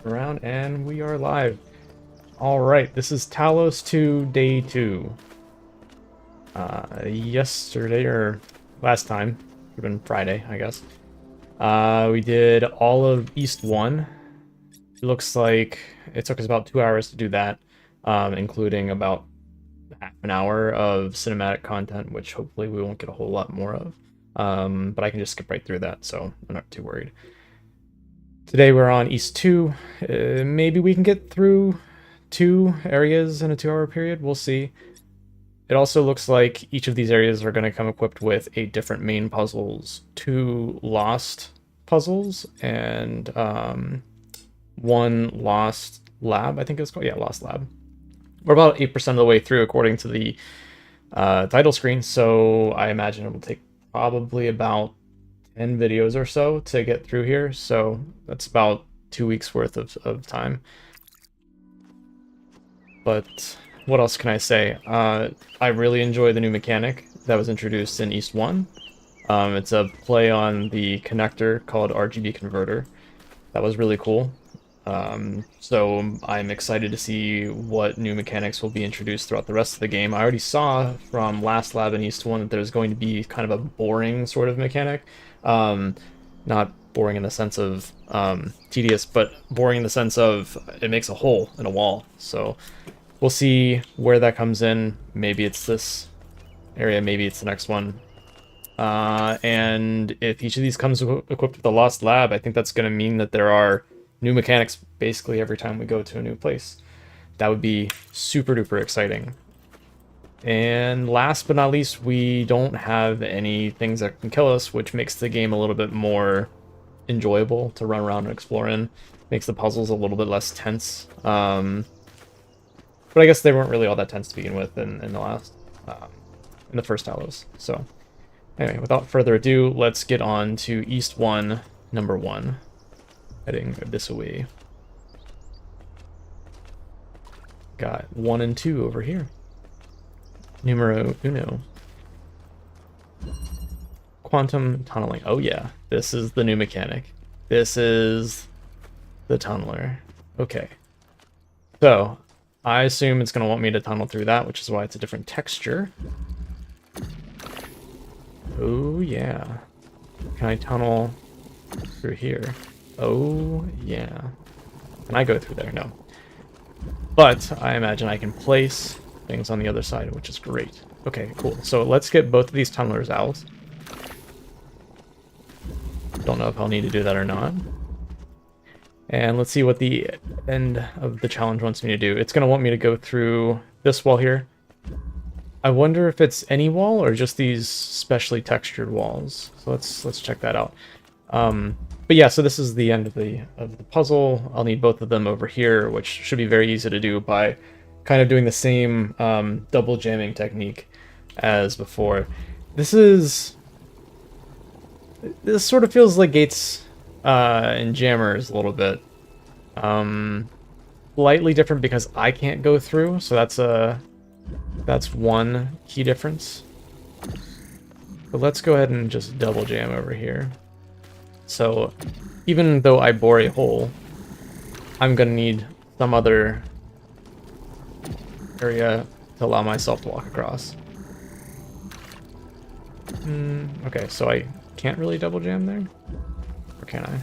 Around, and we are live. All right, this is Talos 2 Day 2. Yesterday, or last time, would have been Friday, I guess. We did all of East 1. It looks like it took us about 2 hours to do that, including about half an hour of cinematic content, which hopefully we won't get a whole lot more of. But I can just skip right through that, so I'm not too worried. Today we're on East 2. Maybe we can get through 2 areas in a 2-hour period. We'll see. It also looks like each of these areas are going to come equipped with 8 different main puzzles, 2 lost puzzles, and 1 lost lab, I think it's called. Yeah, lost lab. We're about 8% of the way through according to the title screen, so I imagine it will take probably about 10 videos or so to get through here, so that's about 2 weeks worth of time. But what else can I say? I really enjoy the new mechanic that was introduced in East 1. It's a play on the connector called RGB converter. That was really cool. So I'm excited to see what new mechanics will be introduced throughout the rest of the game. I already saw from last lab in East 1 that there's going to be kind of a boring sort of mechanic. Not boring in the sense of tedious, but boring in the sense of it makes a hole in a wall. So we'll see where that comes in. Maybe it's this area, maybe it's the next one. And if each of these comes equipped with a lost lab, I think that's going to mean that there are new mechanics basically every time we go to a new place. That would be super duper exciting. And last but not least, we don't have any things that can kill us, which makes the game a little bit more enjoyable to run around and explore in. Makes the puzzles a little bit less tense. But I guess they weren't really all that tense to begin with in the first Talos. So anyway, without further ado, let's get on to East 1, number 1. Heading this way. Got 1 and 2 over here. Numero uno. Quantum tunneling. Oh yeah, this is the new mechanic. This is the tunneler. Okay. So, I assume it's going to want me to tunnel through that, which is why it's a different texture. Oh yeah. Can I tunnel through here? Oh yeah. Can I go through there? No. But I imagine I can place things on the other side, which is great. Okay, cool. So let's get both of these tunnelers out. Don't know if I'll need to do that or not. And let's see what the end of the challenge wants me to do. It's going to want me to go through this wall here. I wonder if it's any wall or just these specially textured walls. So let's check that out. But yeah, so this is the end of the puzzle. I'll need both of them over here, which should be very easy to do by kind of doing the same double jamming technique as before. This sort of feels like Gates and Jammers a little bit. Slightly different because I can't go through, so that's one key difference. But let's go ahead and just double jam over here. So even though I bore a hole, I'm gonna need some other area to allow myself to walk across. Okay, so I can't really double jam there? Or can I?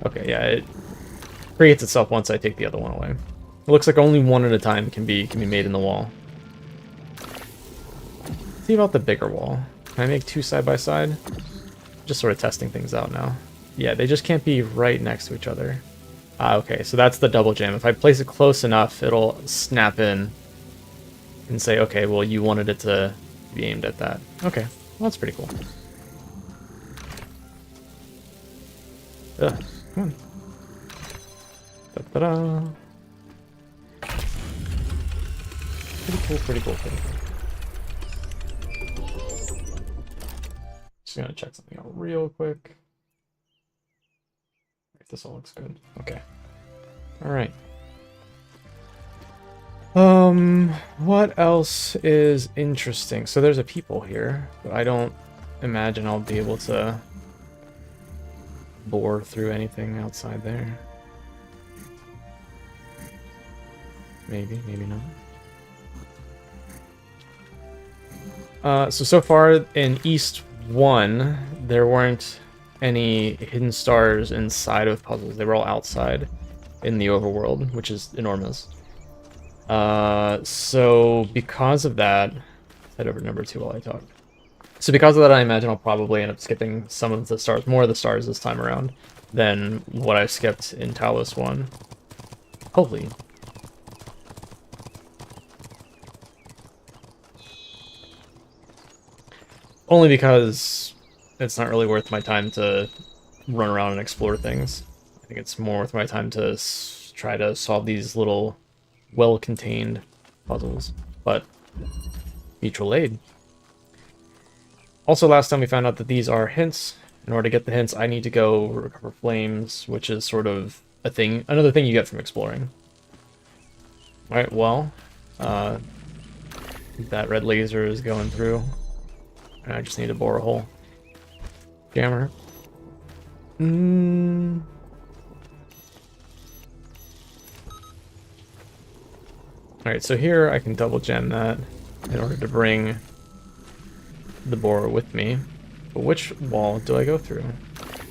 Okay, yeah, it creates itself once I take the other one away. It looks like only one at a time can be made in the wall. Let's see about the bigger wall. Can I make 2 side by side? Just sort of testing things out now. Yeah, they just can't be right next to each other. Okay, so that's the double jam. If I place it close enough, it'll snap in and say, okay, well, you wanted it to be aimed at that. Okay, well, that's pretty cool. Ugh, come on. Da-da-da. Pretty cool, pretty cool, pretty cool. Just gonna check something out real quick. If this all looks good. Okay. Alright. What else is interesting? So there's a people here, but I don't imagine I'll be able to bore through anything outside there. Maybe, maybe not. So far in East 1, there weren't any hidden stars inside of puzzles. They were all outside in the overworld, which is enormous. So because of that, let's head over to number 2 while I talk. So because of that, I imagine I'll probably end up skipping some of the stars, more of the stars this time around than what I skipped in Talos 1. Hopefully. Only because it's not really worth my time to run around and explore things. I think it's more worth my time to try to solve these little well-contained puzzles. But mutual aid. Also, last time we found out that these are hints. In order to get the hints, I need to go recover flames, which is sort of a thing, another thing you get from exploring. Alright, well, that red laser is going through. And I just need to bore a hole. Jammer. Alright, so here I can double jam that in order to bring the borer with me. But which wall do I go through?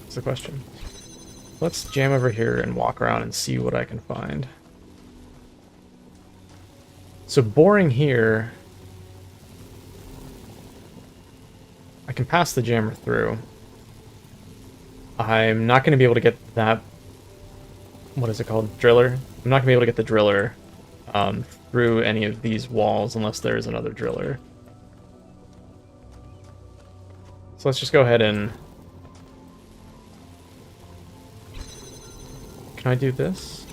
That's the question. Let's jam over here and walk around and see what I can find. So boring here, I can pass the jammer through. I'm not going to be able to get that, what is it called, driller? I'm not going to be able to get the driller through any of these walls unless there's another driller. So let's just go ahead and... Can I do this?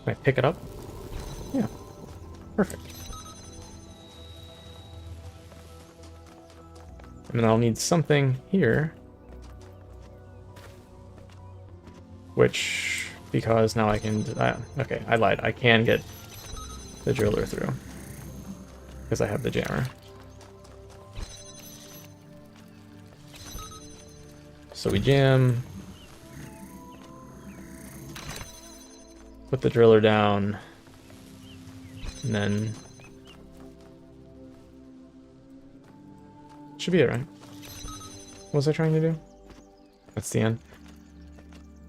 Can I pick it up? Yeah. Perfect. And then I'll need something here. Which, because now I can... okay, I lied. I can get the driller through. Because I have the jammer. So we jam. Put the driller down. And then... Should be it, right? What was I trying to do? That's the end.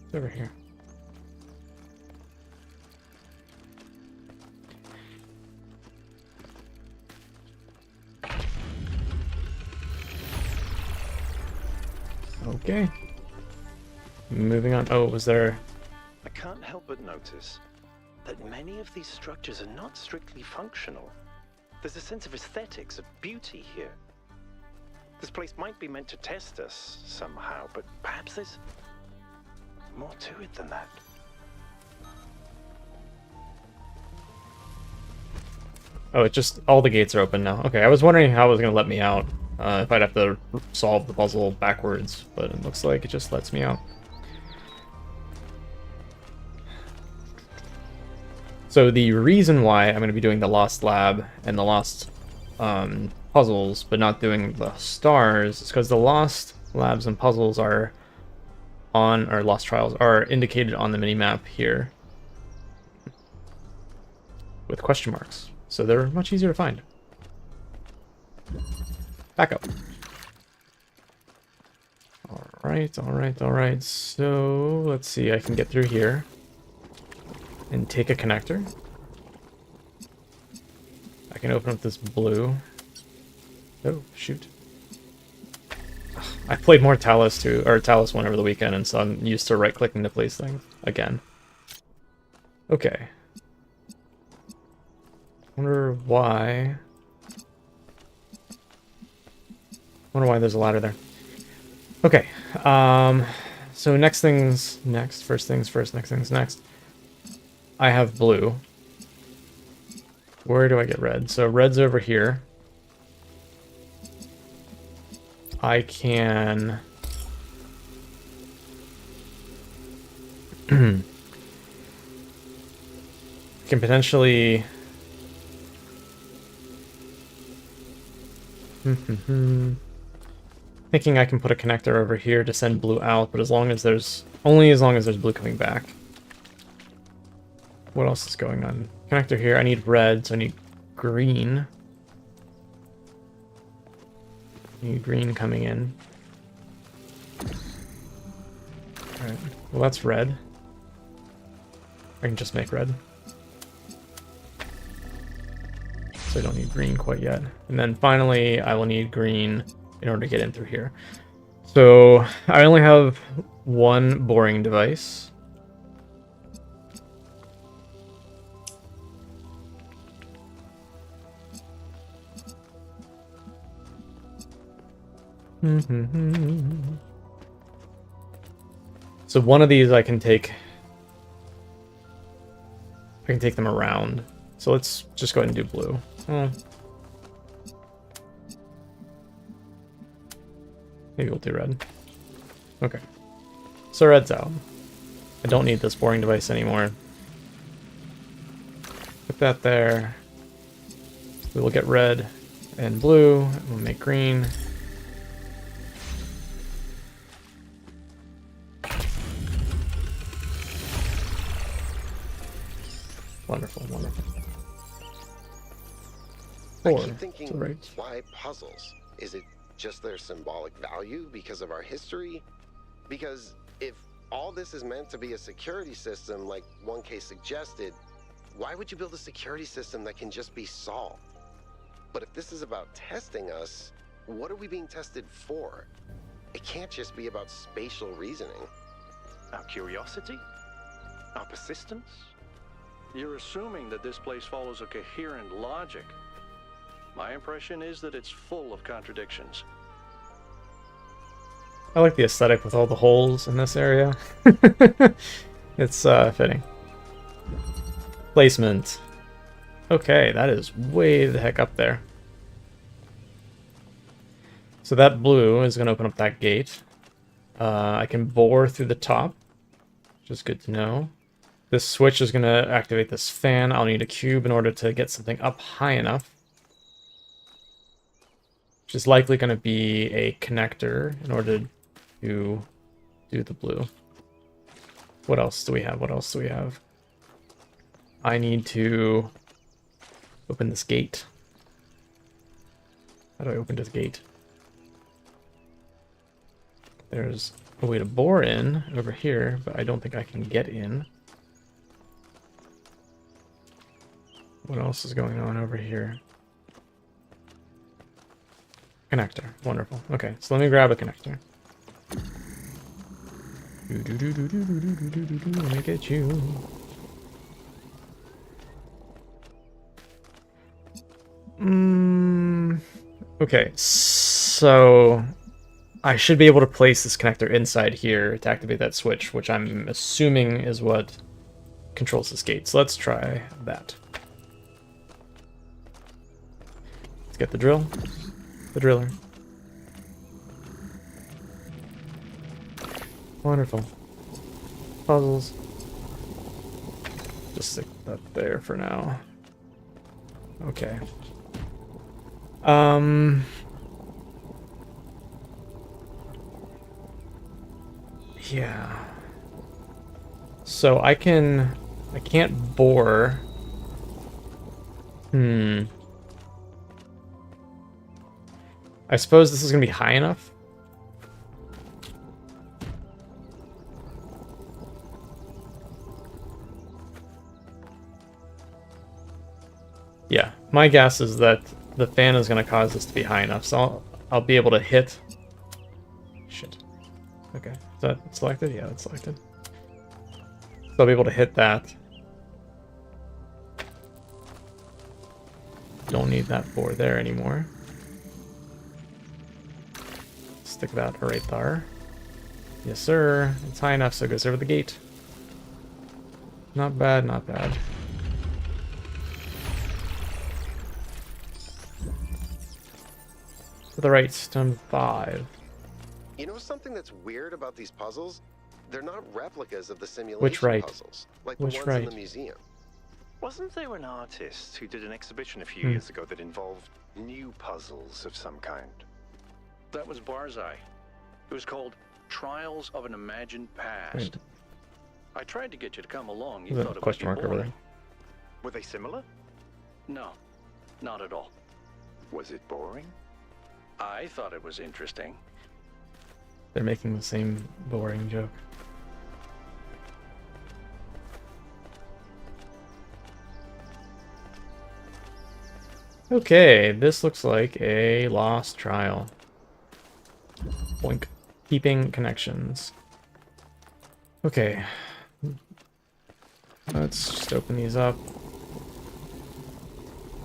It's over here. Okay. Moving on. Oh, was there... I can't help but notice that many of these structures are not strictly functional. There's a sense of aesthetics, of beauty here. This place might be meant to test us somehow, but perhaps there's more to it than that. Oh, it just... all the gates are open now. Okay, I was wondering how it was going to let me out. If I'd have to solve the puzzle backwards, but it looks like it just lets me out. So the reason why I'm going to be doing the Lost Lab and the Lost puzzles, but not doing the stars, is because the Lost Labs and puzzles are on, or Lost Trials, are indicated on the minimap here with question marks. So they're much easier to find. Back up. Alright, alright, alright. So, let's see, I can get through here and take a connector. I can open up this blue. Oh, shoot. I played more Talos 2, or Talos 1 over the weekend, and so I'm used to right-clicking to place things again. Okay. Wonder why there's a ladder there. Okay, so next things next, first things first, next things next. I have blue. Where do I get red? So red's over here. I can... can potentially... Thinking I can put a connector over here to send blue out, but only as long as there's blue coming back. What else is going on? Connector here. I need red, so I need green. I need green coming in. Alright. Well, that's red. I can just make red. So I don't need green quite yet. And then finally, I will need green in order to get in through here. So I only have one boring device. So one of these I can take them around. So let's just go ahead and do blue. Oh. Maybe we'll do red. Okay. So red's out. I don't need this boring device anymore. Put that there. We will get red and blue, and we'll make green. Wonderful, wonderful. I Four. keep thinking, Right. why puzzles? Is it just their symbolic value because of our history? Because if all this is meant to be a security system, like one case suggested, why would you build a security system that can just be solved? But if this is about testing us, what are we being tested for? It can't just be about spatial reasoning. Our curiosity? Our persistence? You're assuming that this place follows a coherent logic. My impression is that it's full of contradictions. I like the aesthetic with all the holes in this area. It's fitting. Placement. Okay, that is way the heck up there. So that blue is going to open up that gate. I can bore through the top, which is good to know. This switch is going to activate this fan. I'll need a cube in order to get something up high enough. Which is likely going to be a connector in order to do the blue. What else do we have? What else do we have? I need to open this gate. How do I open this gate? There's a way to bore in over here, but I don't think I can get in. What else is going on over here? Connector. Wonderful. Okay, so let me grab a connector. Let me get you. Okay, so I should be able to place this connector inside here to activate that switch, which I'm assuming is what controls this gate. So let's try that. Let's get the drill. The driller. Wonderful. Puzzles. Just stick that there for now. Okay. Yeah. So I can't bore. I suppose this is going to be high enough. Yeah, my guess is that the fan is going to cause this to be high enough, so I'll be able to hit... Shit. Okay, is that selected? Yeah, that's selected. So I'll be able to hit that. Don't need that bore there anymore. Stick that right there. Yes, sir. It's high enough, so it goes over the gate. Not bad, not bad. To the right, turn 5. You know something that's weird about these puzzles? They're not replicas of the simulation Which right? puzzles, like Which the ones right? in the museum. Wasn't there an artist who did an exhibition a few years ago that involved new puzzles of some kind? That was Barzai. It was called Trials of an Imagined Past. Right. I tried to get you to come along. You There's thought a it question would be mark over boring. there. Were they similar? No, not at all. Was it boring? I thought it was interesting. They're making the same boring joke. Okay, this looks like a lost trial. Boink. Keeping connections. Okay. Let's just open these up.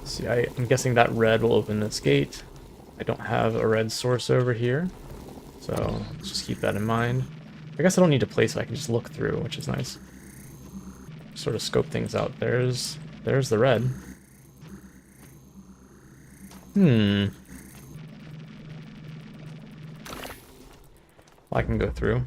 See, I'm guessing that red will open this gate. I don't have a red source over here, so let's just keep that in mind. I guess I don't need to place it, I can just look through, which is nice. Sort of scope things out. There's the red. I can go through.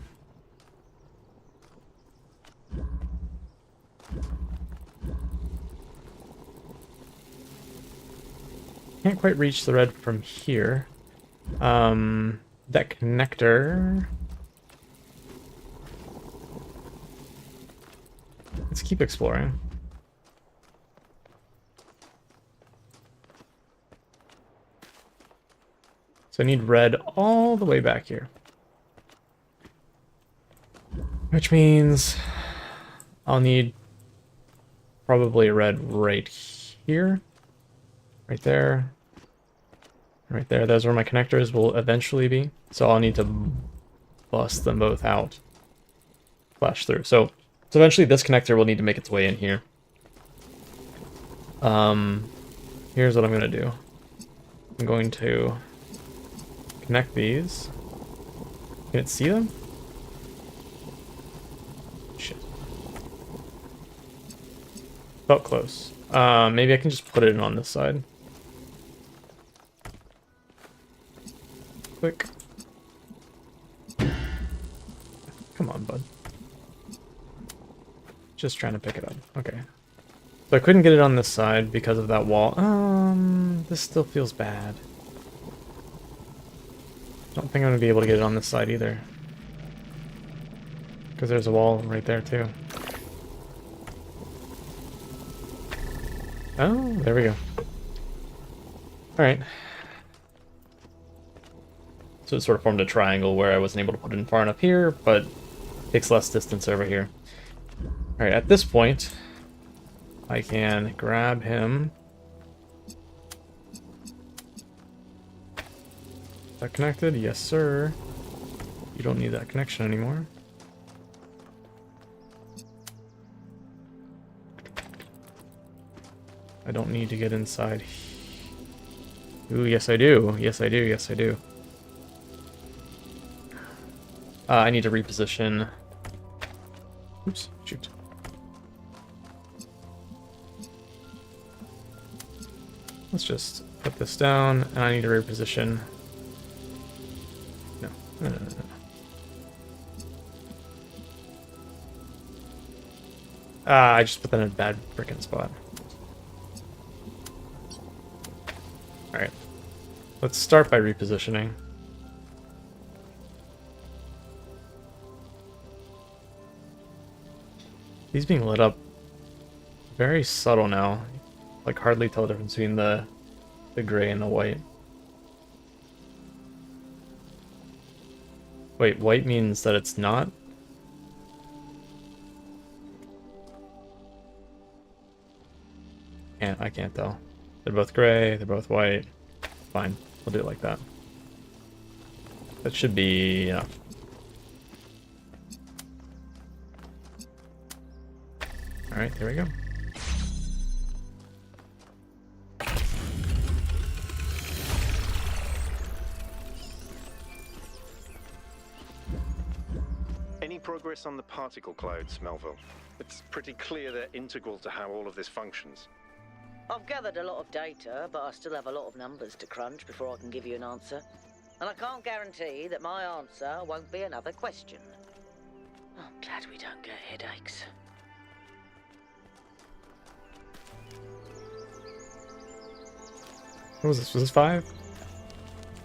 Can't quite reach the red from here. That connector. Let's keep exploring. So I need red all the way back here. Which means I'll need probably a red right here. Right there. Right there. Those are where my connectors will eventually be. So I'll need to bust them both out. Flash through. So eventually this connector will need to make its way in here. Here's what I'm going to do. I'm going to connect these. Can it see them? Shit. Felt close. Maybe I can just put it in on this side. Click. Come on, bud. Just trying to pick it up. Okay. So I couldn't get it on this side because of that wall. This still feels bad. Don't think I'm gonna be able to get it on this side either. Because there's a wall right there too. Oh, there we go. Alright. So it sort of formed a triangle where I wasn't able to put it in far enough here, but takes less distance over here. Alright, at this point, I can grab him. Is that connected? Yes, sir. You don't need that connection anymore. I don't need to get inside. Ooh, yes I do. Yes I do. Yes I do. I need to reposition. Oops, shoot. Let's just put this down, and I need to reposition. No, no, no, no, no. I just put that in a bad frickin' spot. Alright. Let's start by repositioning. He's being lit up very subtle now. Like hardly tell the difference between the gray and the white. Wait, white means that it's not? I can't tell. They're both gray, they're both white. Fine, we'll do it like that. That should be enough. Alright, there we go. Any progress on the particle clouds, Melville? It's pretty clear they're integral to how all of this functions. I've gathered a lot of data, but I still have a lot of numbers to crunch before I can give you an answer. And I can't guarantee that my answer won't be another question. I'm glad we don't get headaches. What was this? Was this 5? It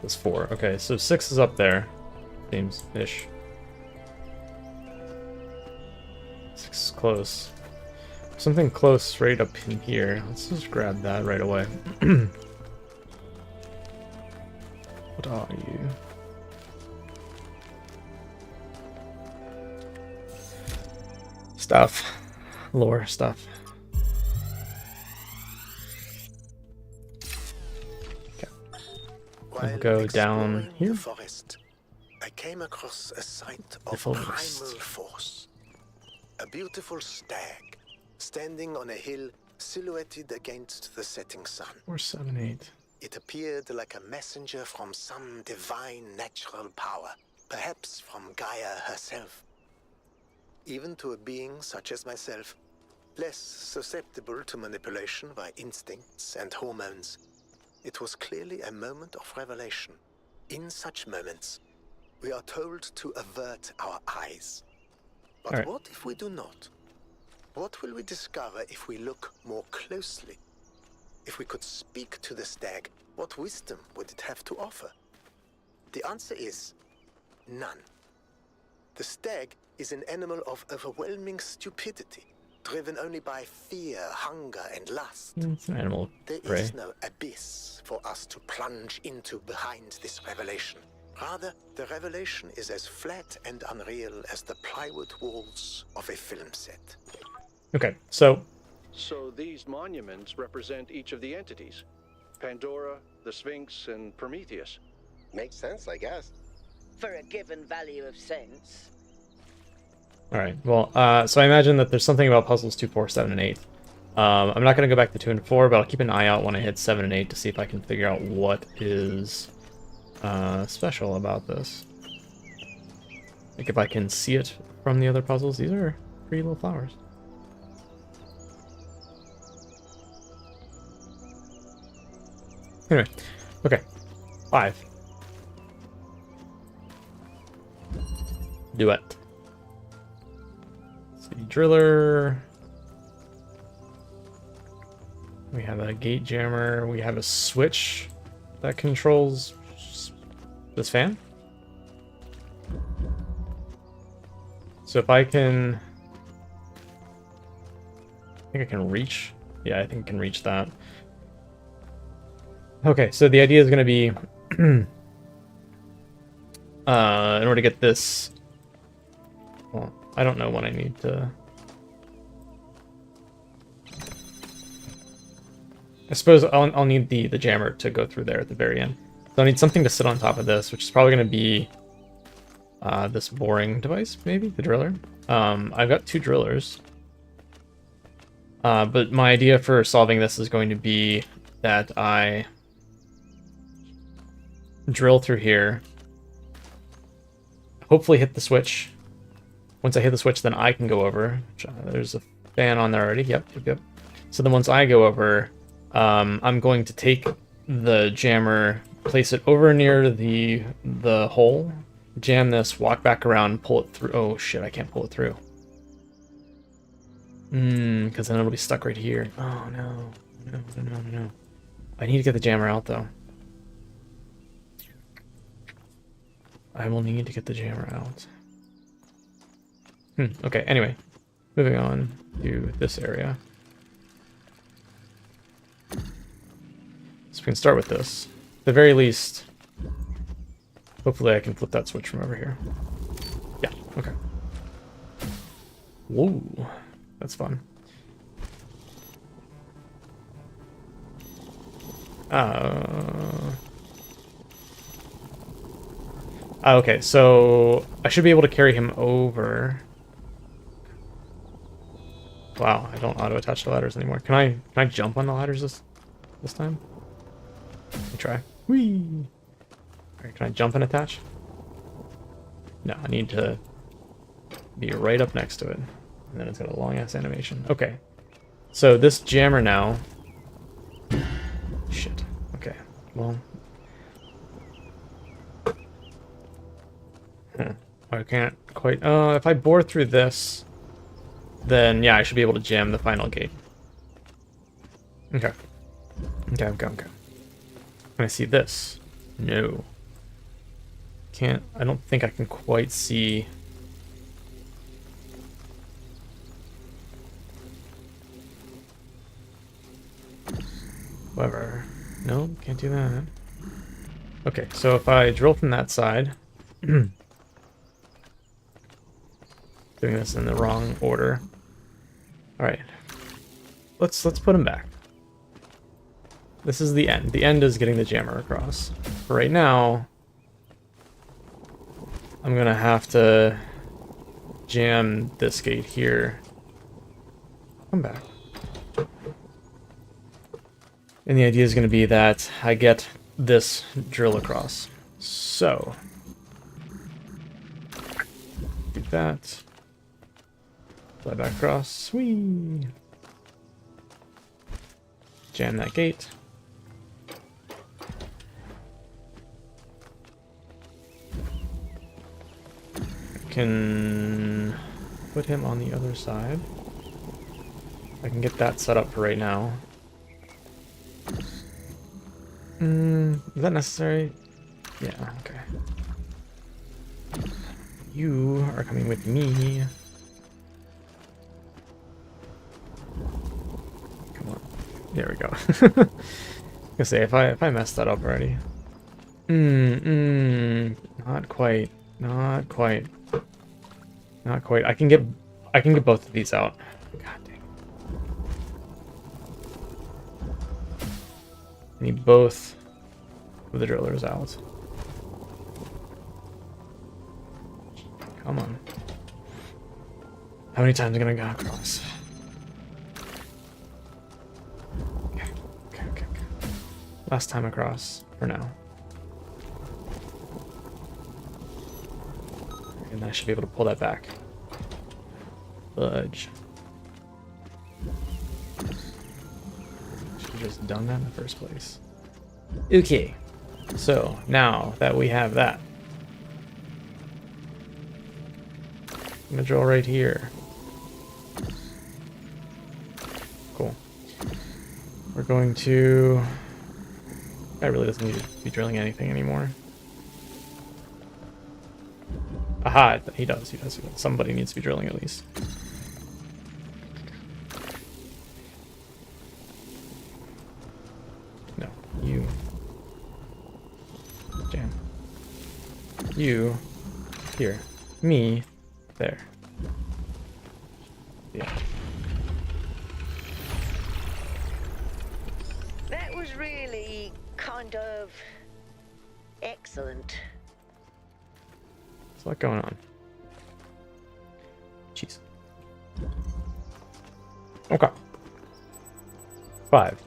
was 4. Okay, so 6 is up there. Seems-ish. schematic's close. Something close right up in here. Let's just grab that right away. What are you? Stuff. Lore stuff. Okay. We'll go down here. The forest, I came across a sight of primal force. A beautiful stag, standing on a hill silhouetted against the setting sun. 4, 7, 8. It appeared like a messenger from some divine natural power, perhaps from Gaia herself. Even to a being such as myself, less susceptible to manipulation by instincts and hormones, it was clearly a moment of revelation. In such moments, we are told to avert our eyes. But what if we do not? What will we discover if we look more closely? If we could speak to the stag, what wisdom would it have to offer? The answer is none. The stag is an animal of overwhelming stupidity, driven only by fear, hunger, and lust. It's an animal. There is no abyss for us to plunge into behind this revelation. Rather, the revelation is as flat and unreal as the plywood walls of a film set. Okay, so So these monuments represent each of the entities. Pandora, the Sphinx, and Prometheus. Makes sense, I guess. For a given value of sense. alright, well, so I imagine that there's something about puzzles 2, 4, 7, and 8. I'm not going to go back to 2 and 4, but I'll keep an eye out when I hit 7 and 8 to see if I can figure out what is special about this. Like if I can see it from the other puzzles. These are pretty little flowers. Anyway, okay, 5. Duet. City driller. We have a gate jammer. We have a switch that controls this fan. So if I can... I think I can reach. Yeah, I think I can reach that. Okay, so the idea is going to be... in order to get this... Well, I don't know when I need to... I suppose I'll need the jammer to go through there at the very end. So I need something to sit on top of this, which is probably going to be this boring device, maybe? The driller? I've got 2 drillers. But my idea for solving this is going to be that I drill through here, hopefully hit the switch. Once I hit the switch, then I can go over. There's a fan on there already. Yep. So then once I go over, I'm going to take the jammer, place it over near the hole, jam this, walk back around, pull it through. Oh shit, I can't pull it through. Because then it'll be stuck right here. Oh no. No. I need to get the jammer out though. I will need to get the jammer out. Okay, anyway. Moving on to this area. So we can start with this. At the very least, hopefully I can flip that switch from over here. Yeah, okay. Whoa, that's fun. Okay, so I should be able to carry him over. Wow, I don't auto-attach the ladders anymore. Can I jump on the ladders this time? Let me try. Whee! Alright, can I jump and attach? No, I need to be right up next to it. And then it's got a long-ass animation. Okay. So this jammer now... Shit. Okay. Well... I can't quite... if I bore through this, then yeah, I should be able to jam the final gate. Okay. Can I see this? No. Can't... I don't think I can quite see... However, no, can't do that. Okay, so if I drill from that side, doing this in the wrong order. All right, let's put him back. This is the end. The end is getting the jammer across. For right now, I'm gonna have to jam this gate here. Come back. And the idea is going to be that I get this drill across. So, do that. Fly back across. Sweet. Jam that gate. I can put him on the other side. I can get that set up for right now. Is that necessary? Yeah, okay. You are coming with me. Come on. There we go. I was gonna say, if I messed that up already. Not quite. Not quite. Not quite. I can get both of these out. God dang. I need both of the drillers out. Come on. How many times am I gonna go across? Okay. Last time across, for now. And I should be able to pull that back. Fudge. Should have just done that in the first place. Okay. So, now that we have that, I'm gonna drill right here. Cool. We're going to... That really doesn't need to be drilling anything anymore. Aha, he does. Somebody needs to be drilling at least. No, you. Jam. You. Here. Me. There. Yeah. That was really kind of excellent. There's a lot going on. Jeez. Okay. 5.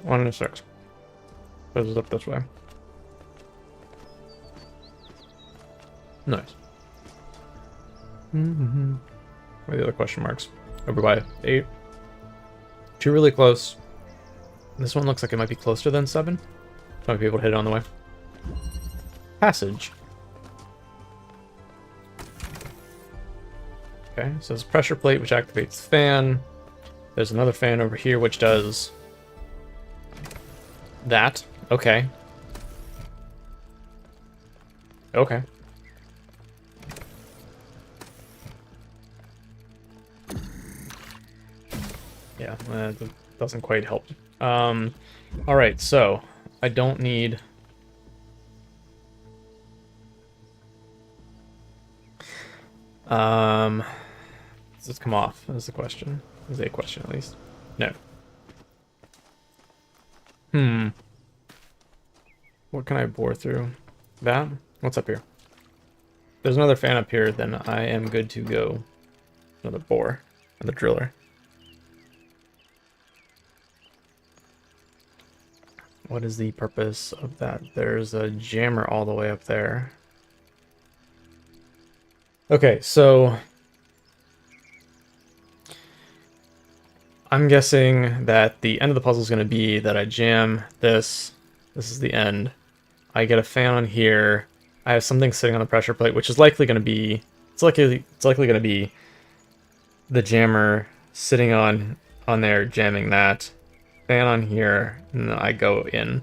1 and a 6. Goes it up this way. Nice. Where are the other question marks? Over by 8. 2 really close. This one looks like it might be closer than 7. Might be able to hit it on the way. Passage. Okay, so there's a pressure plate which activates the fan. There's another fan over here which does that. Okay. Okay. Yeah, that doesn't quite help. Alright, so I don't need... Does this come off? Is the question. Is a question at least. No. What can I bore through? That? What's up here? There's another fan up here, then I am good to go. Another bore. Another driller. What is the purpose of that? There's a jammer all the way up there. Okay, so I'm guessing that the end of the puzzle is going to be that I jam this. This is the end. I get a fan on here. I have something sitting on the pressure plate, which is likely going to be... It's likely going to be the jammer sitting on there, jamming that. Fan on here, and then I go in.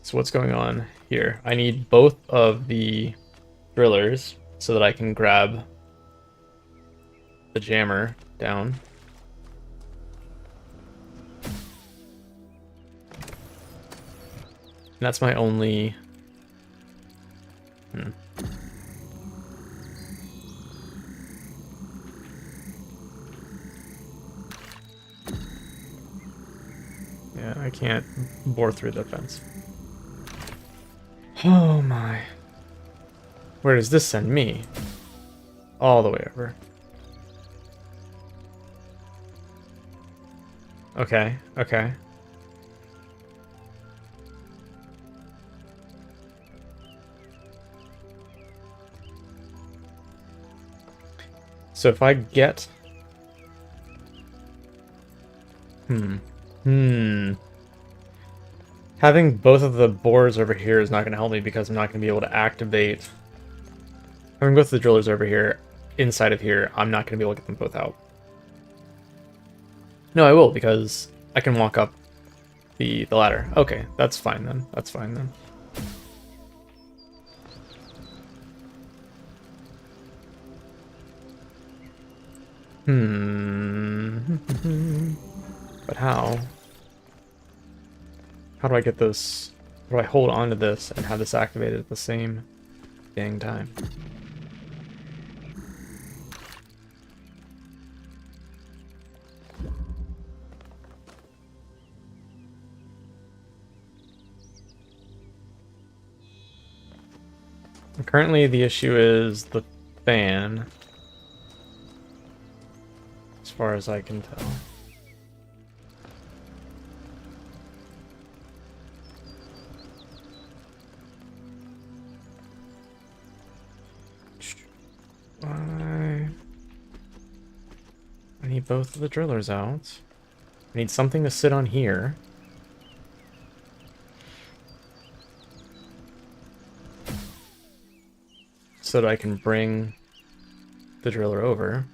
So what's going on here? I need both of the drillers so that I can grab the jammer down. that's my only... Yeah, I can't bore through the fence. Oh my. Where does this send me? All the way over. Okay, okay. So if I get... Having both of the bores over here is not going to help me because I'm not going to be able to activate... Having both the drillers over here, inside of here, I'm not going to be able to get them both out. No, I will, because I can walk up the ladder. Okay, that's fine then. That's fine then. But how? How do I get this? How do I hold on to this and have this activated at the same dang time? Currently, the issue is the fan, as far as I can tell. I need both of the drillers out. I need something to sit on here. So that I can bring the driller over.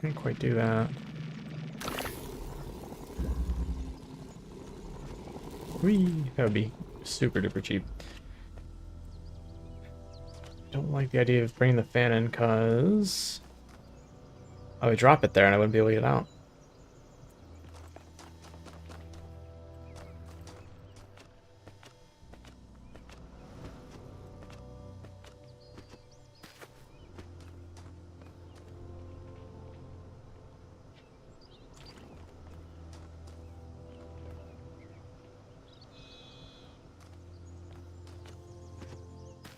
Can't quite do that. Whee! That would be super duper cheap. Don't like the idea of bringing the fan in because I would drop it there and I wouldn't be able to get out.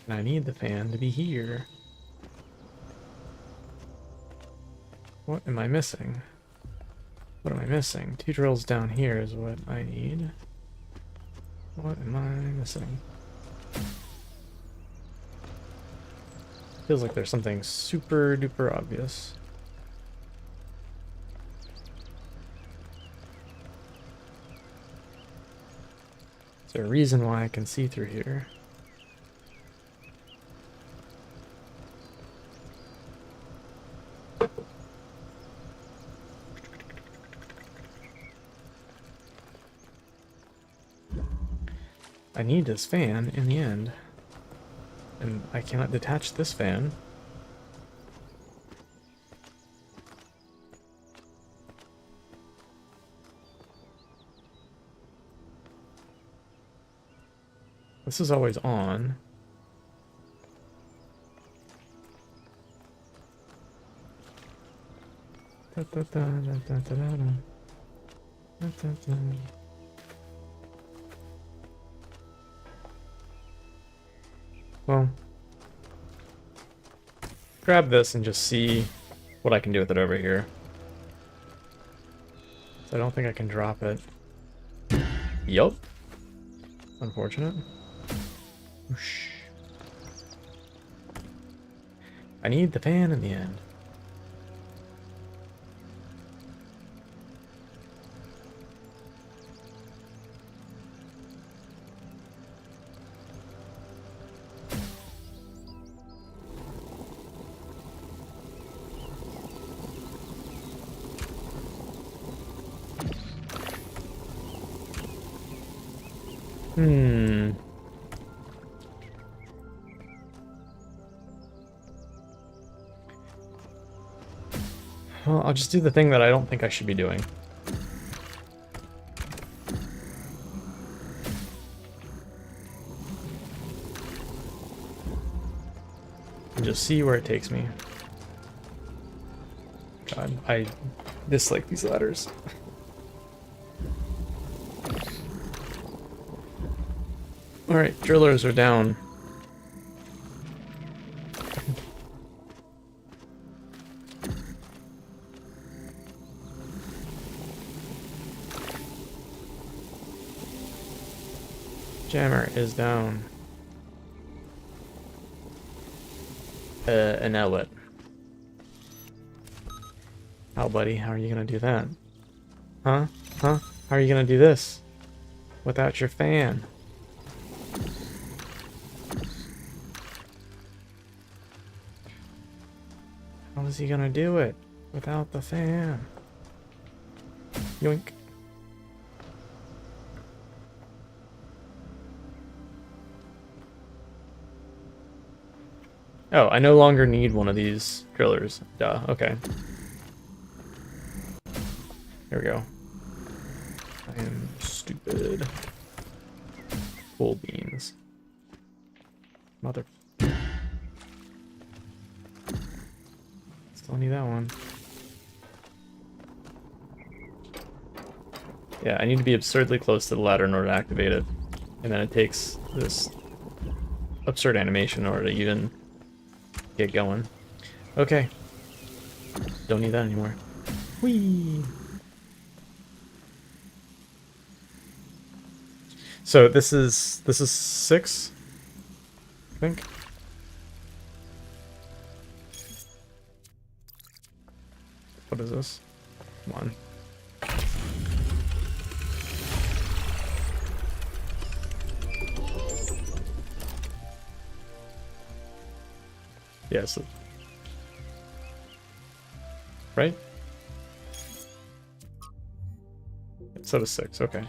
And I need the fan to be here. What am I missing? What am I missing? 2 drills down here is what I need. What am I missing? Feels like there's something super duper obvious. Is there a reason why I can see through here? I need this fan in the end, and I cannot detach this fan. This is always on. Well, grab this and just see what I can do with it over here. So I don't think I can drop it. Yup. Unfortunate. Whoosh. I need the fan in the end. Well, I'll just do the thing that I don't think I should be doing. And just see where it takes me. God, I dislike these ladders. Alright, drillers are down. Jammer is down. An outlet. How, buddy? How are you gonna do that? Huh? Huh? How are you gonna do this? Without your fan? How is he gonna do it without the fan? Yoink. Oh, I no longer need one of these drillers. Duh, okay. There we go. I am stupid. Full beans. Mother. Still need that one. Yeah, I need to be absurdly close to the ladder in order to activate it. And then it takes this absurd animation in order to even get going. Okay. Don't need that anymore. Whee! So this is 6, I think. What is this? Come on. Yes. Right? Instead of 6, okay.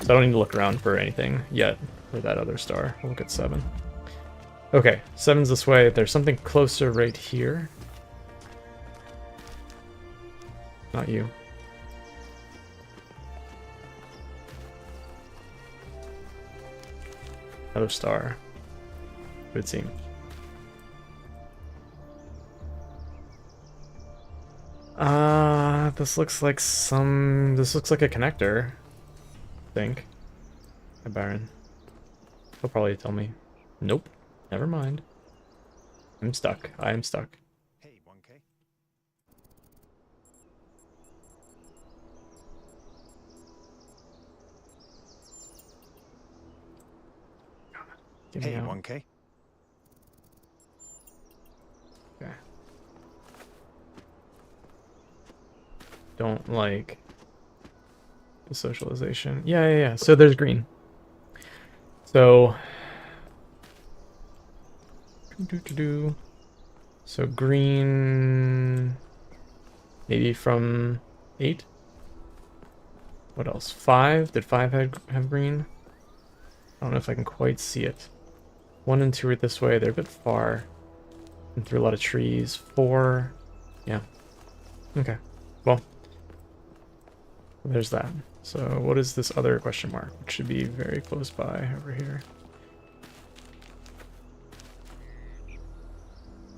So I don't need to look around for anything yet for that other star. We'll look at 7. Okay, 7's this way. There's something closer right here. Not you. Another star. It would seem. This looks like this looks like a connector. I think. Hi, Baron. He'll probably tell me. Nope. Never mind. I'm stuck. I am stuck. Hey, 1K. Get me Hey, out. 1K. Okay. Don't like the socialization. Yeah. So there's green. So so green maybe from 8. What else? 5? Did 5 have green? I don't know if I can quite see it. 1 and 2 are this way. They're a bit far. And through a lot of trees. 4. Yeah. Okay. Well. There's that. So what is this other question mark? Which should be very close by over here.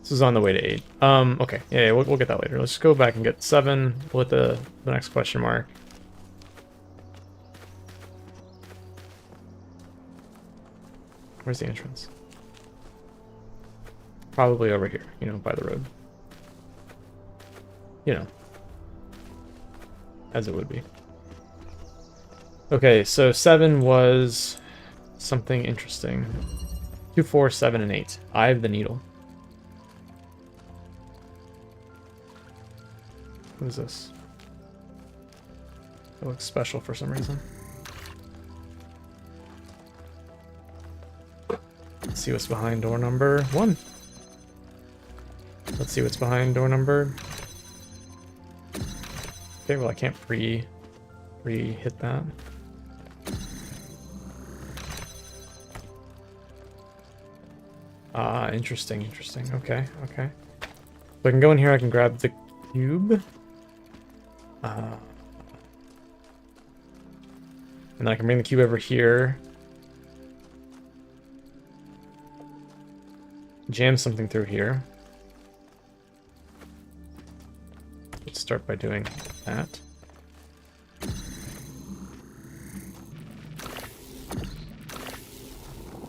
This is on the way to 8. Okay. Yeah, we'll get that later. Let's go back and get 7 with the next question mark. Where's the entrance? Probably over here, you know, by the road. You know. As it would be. Okay, so 7 was something interesting. 2, 4, 7, and 8. Eye of the Needle. What is this? It looks special for some reason. Let's see what's behind door number 1. Let's see what's behind door number... Okay, well I can't pre-hit that. Interesting. Okay. So I can go in here, I can grab the cube. And then I can bring the cube over here. Jam something through here. Let's start by doing that.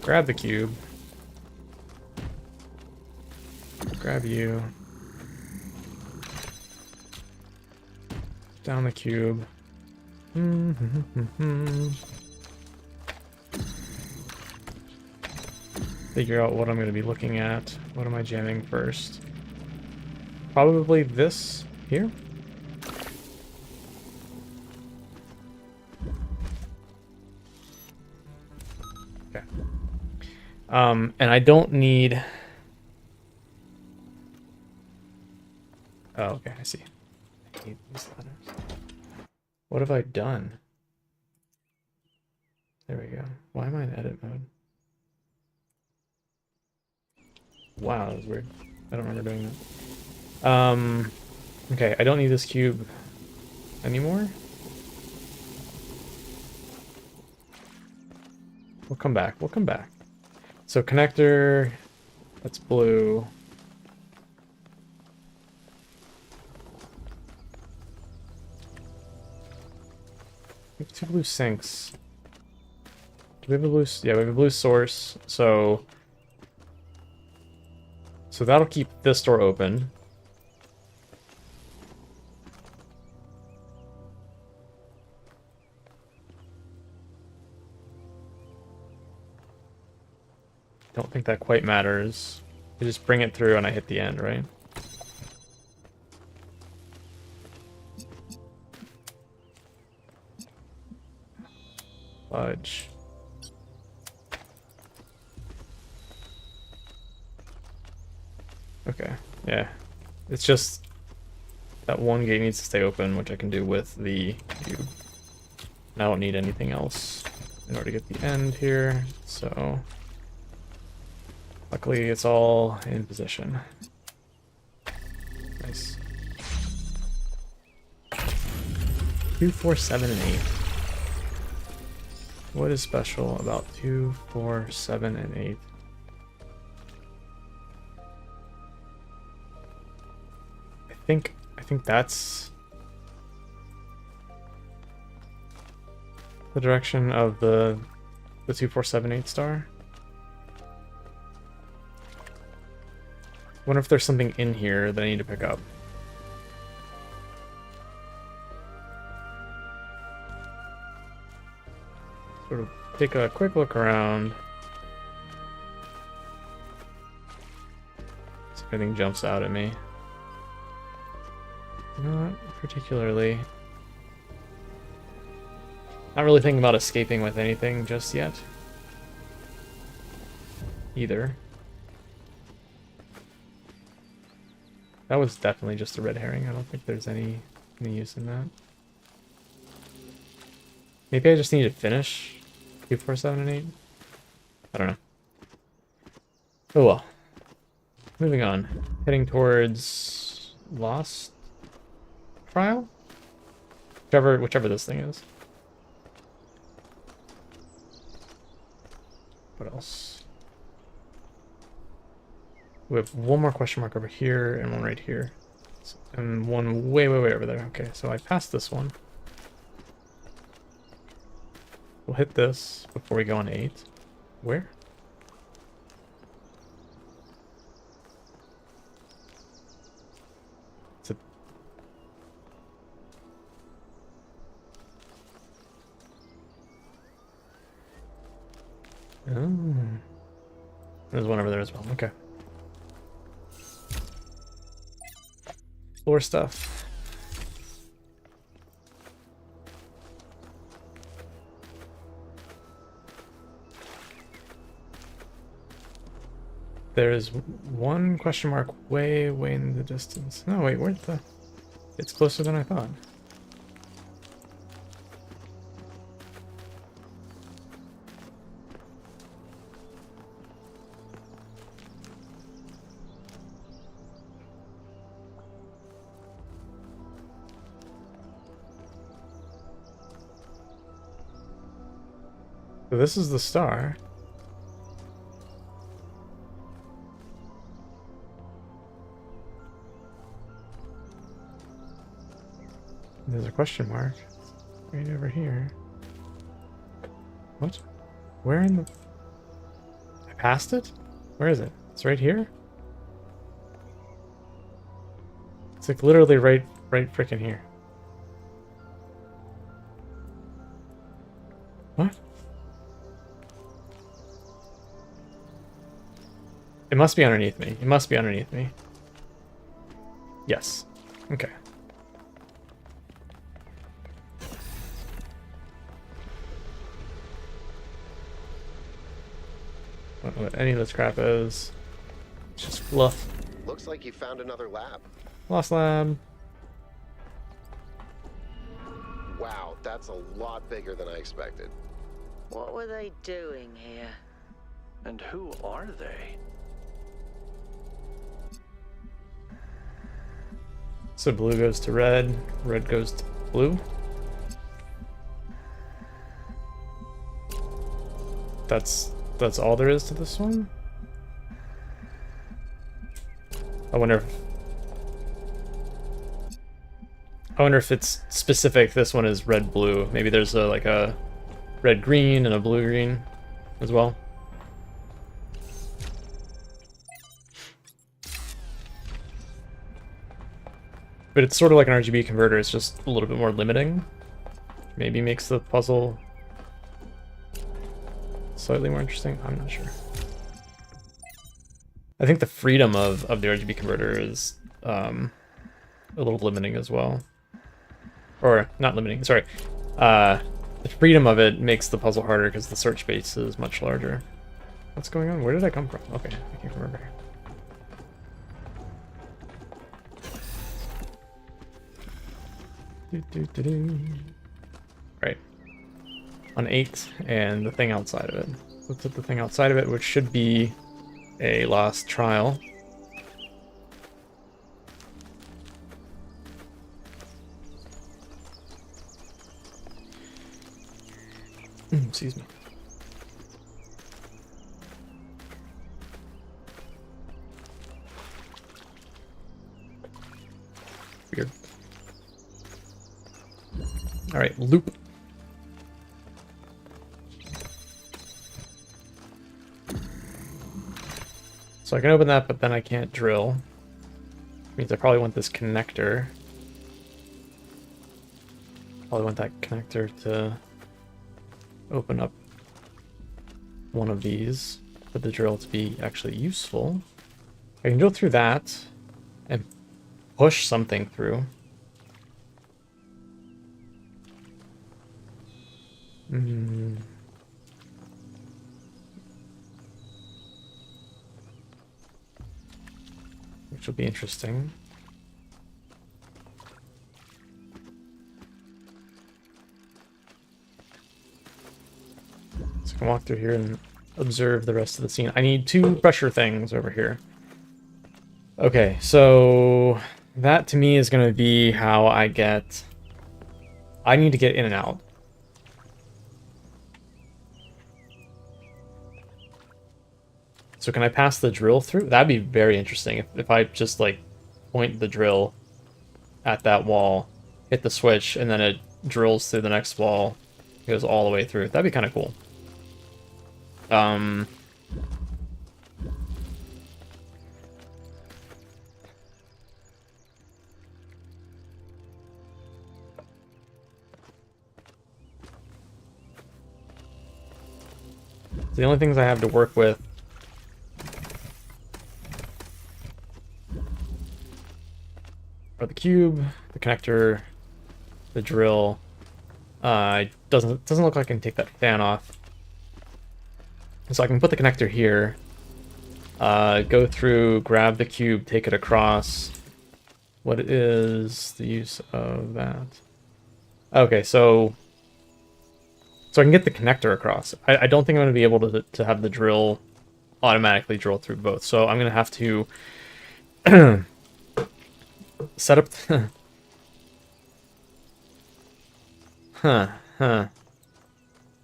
Grab the cube. Grab you. Down the cube. Figure out what I'm going to be looking at. What am I jamming first? Probably this here. Okay. And I don't need... Oh, okay, I see. I need these letters. What have I done? There we go. Why am I in edit mode? Wow, that was weird. I don't remember doing that. Okay, I don't need this cube anymore. We'll come back. We'll come back. So connector, that's blue. We have 2 blue sinks. Do we have a blue? Yeah, we have a blue source. So that'll keep this door open. Don't think that quite matters. You just bring it through and I hit the end, right? Fudge. Okay, yeah. It's just that one gate needs to stay open, which I can do with the cube. And I don't need anything else in order to get the end here, so... Luckily, it's all in position. Nice. 2, 4, 7, and 8. What is special about 2, 4, 7, and 8? I think that's the direction of the 2, 4, 7, 8 star. Wonder if there's something in here that I need to pick up. Sort of take a quick look around. See if anything jumps out at me. Not particularly. Not really thinking about escaping with anything just yet. Either. That was definitely just a red herring. I don't think there's any use in that. Maybe I just need to finish 2, 4, 7, and 8. I don't know. Oh well. Moving on. Heading towards Lost Trial? Whichever this thing is. What else? We have one more question mark over here and one right here. And one way over there. Okay, so I passed this one. We'll hit this before we go on 8. Where? It's a... Oh. There's one over there as well. Okay. Floor stuff. There's one question mark way in the distance. No, wait, where's the... It's closer than I thought. So this is the star. There's a question mark right over here. What? Where in the... I passed it? Where is it? It's right here? It's like literally right freaking here. What? It must be underneath me. It must be underneath me. Yes. Okay. I don't know what any of this crap is. It's just fluff. Looks like you found another lab. Lost lab. Wow, that's a lot bigger than I expected. What were they doing here? And who are they? So blue goes to red, red goes to blue. That's all there is to this one? I wonder if it's specific. This one is red blue. Maybe there's like a red green and a blue green as well. But it's sort of like an RGB converter. It's just a little bit more limiting. Maybe makes the puzzle slightly more interesting. I'm not sure. I think the freedom of the RGB converter is a little limiting as well. Or not limiting, sorry. The freedom of it makes the puzzle harder because the search space is much larger. What's going on? Where did I come from? Okay, I can't remember. Right. On 8 and the thing outside of it. Let's hit the thing outside of it, which should be a lost trial. Excuse me. Weird. All right, loop. So I can open that, but then I can't drill. Means I probably want this connector. Probably want that connector to open up one of these for the drill to be actually useful. I can drill through that and push something through. Which will be interesting. So I can walk through here and observe the rest of the scene. I need 2 pressure things over here. Okay, so that to me is going to be how I get... I need to get in and out. So can I pass the drill through? That'd be very interesting if I just like point the drill at that wall, hit the switch, and then it drills through the next wall. It goes all the way through. That'd be kind of cool. The only things I have to work with are the cube, the connector, the drill. It doesn't look like I can take that fan off. So I can put the connector here, go through, grab the cube, take it across. What is the use of that? Okay, so I can get the connector across. I don't think I'm going to be able to have the drill automatically drill through both. So I'm going to have to set up...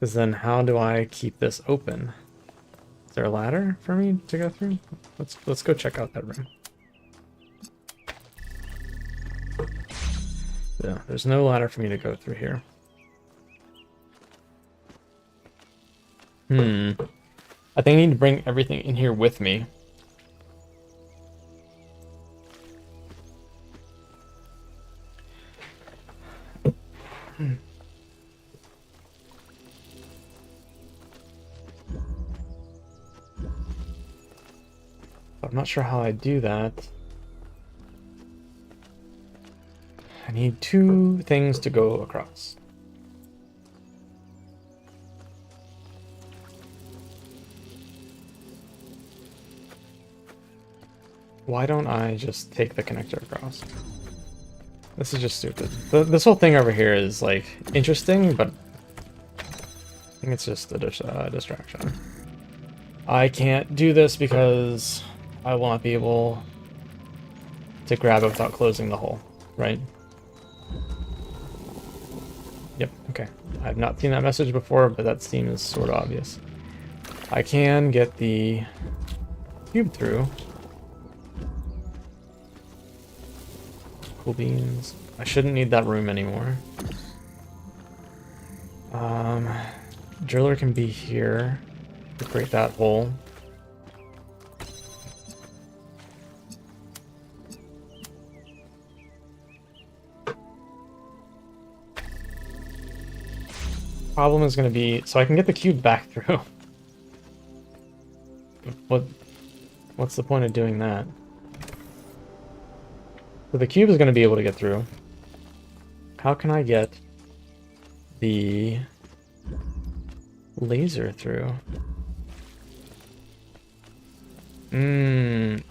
Because then how do I keep this open? Is there a ladder for me to go through? Let's go check out that room. Yeah, there's no ladder for me to go through here. I think I need to bring everything in here with me. I'm not sure how I do that. I need 2 things to go across. Why don't I just take the connector across? This is just stupid. This whole thing over here is, like, interesting, but I think it's just a distraction. I can't do this because I will not be able to grab it without closing the hole, right? Yep, okay. I've not seen that message before, but that seems sort of obvious. I can get the cube through. Cool beans. I shouldn't need that room anymore. Driller can be here to create that hole. Problem is going to be, so I can get the cube back through. What's the point of doing that? So the cube is going to be able to get through. How can I get the laser through?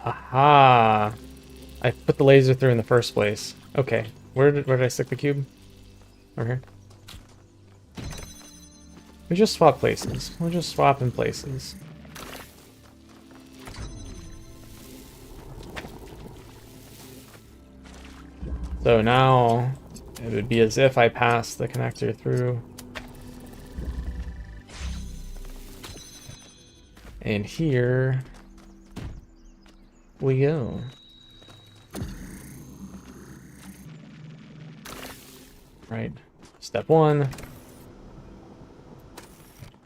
Aha! I put the laser through in the first place. Okay, where did I stick the cube? Over here. We just swap places. We'll just swap in places. So now it would be as if I passed the connector through. And here we go. Right. Step 1.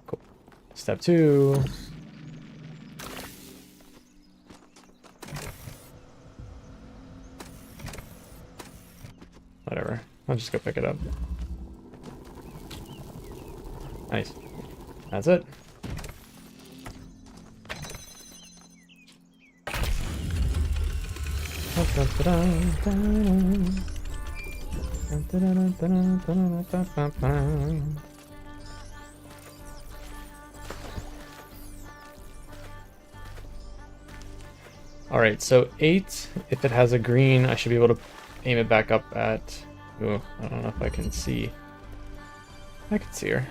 Cool. Step 2. Whatever. I'll just go pick it up. Nice. That's it. Alright, so 8, if it has a green, I should be able to aim it back up at... Ooh, I don't know if I can see. I can see her.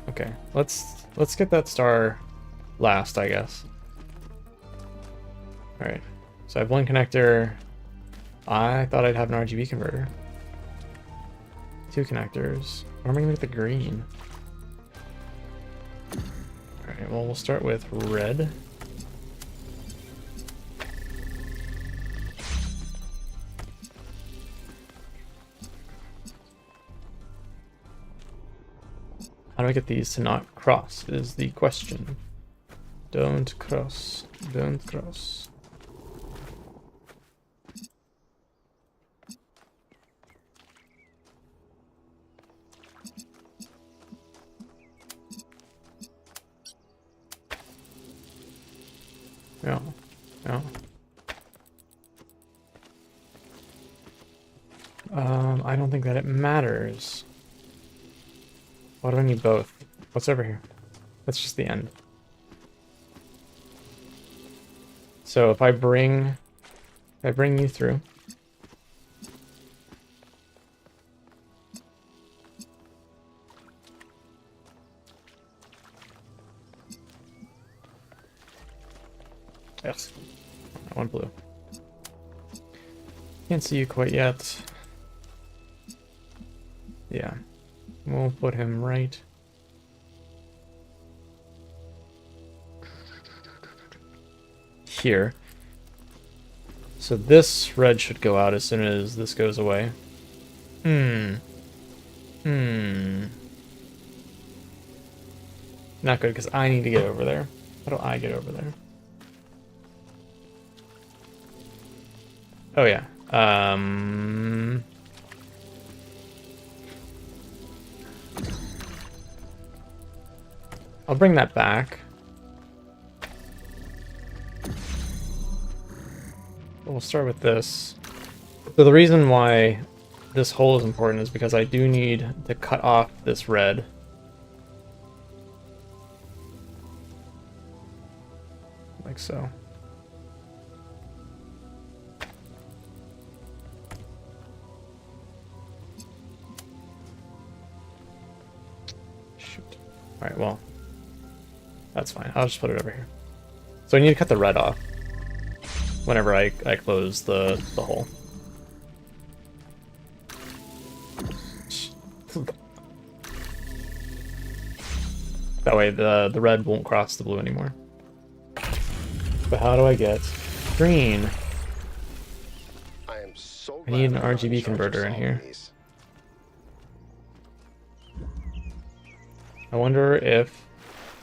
Okay, let's get that star last, I guess. Alright, so I have one connector. I thought I'd have an RGB converter. 2 connectors. What am I gonna get the green? Alright, well, we'll start with red. How do I get these to not cross is the question. Don't cross. Don't cross. Yeah. Yeah. I don't think that it matters. Why do I need both? What's over here? That's just the end. So if I bring you through. Yes. I want blue. Can't see you quite yet. Yeah. We'll put him right here. So this red should go out as soon as this goes away. Not good, because I need to get over there. How do I get over there? Oh, yeah. I'll bring that back. We'll start with this. So the reason why this hole is important is because I do need to cut off this red. Like so. Shoot. Alright, well. That's fine. I'll just put it over here. So I need to cut the red off whenever I close the hole. That way the red won't cross the blue anymore. But how do I get green? I am so I need an glad I'm not in RGB charge of converter in solving here. these. I wonder if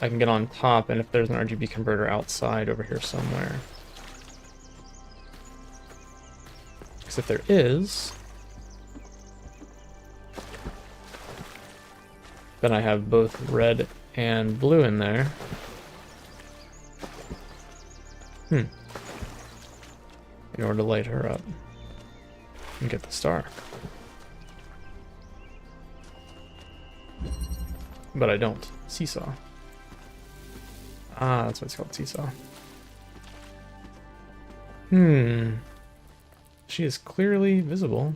I can get on top and if there's an RGB converter outside over here somewhere. Because if there is, then I have both red and blue in there. In order to light her up and get the star. But I don't. Seesaw. Ah, that's why it's called Seesaw. She is clearly visible.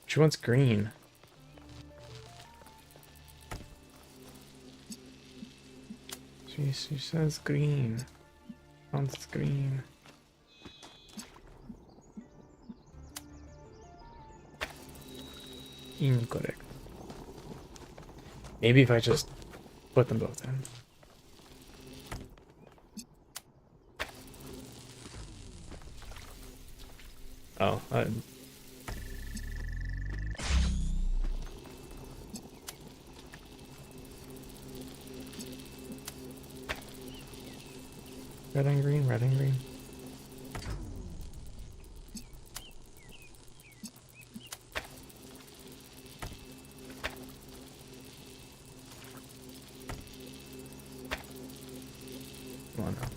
She wants green. She says green. Wants green. Incorrect. Maybe if I just put them both in. Oh, red and green, red and green. Come on now.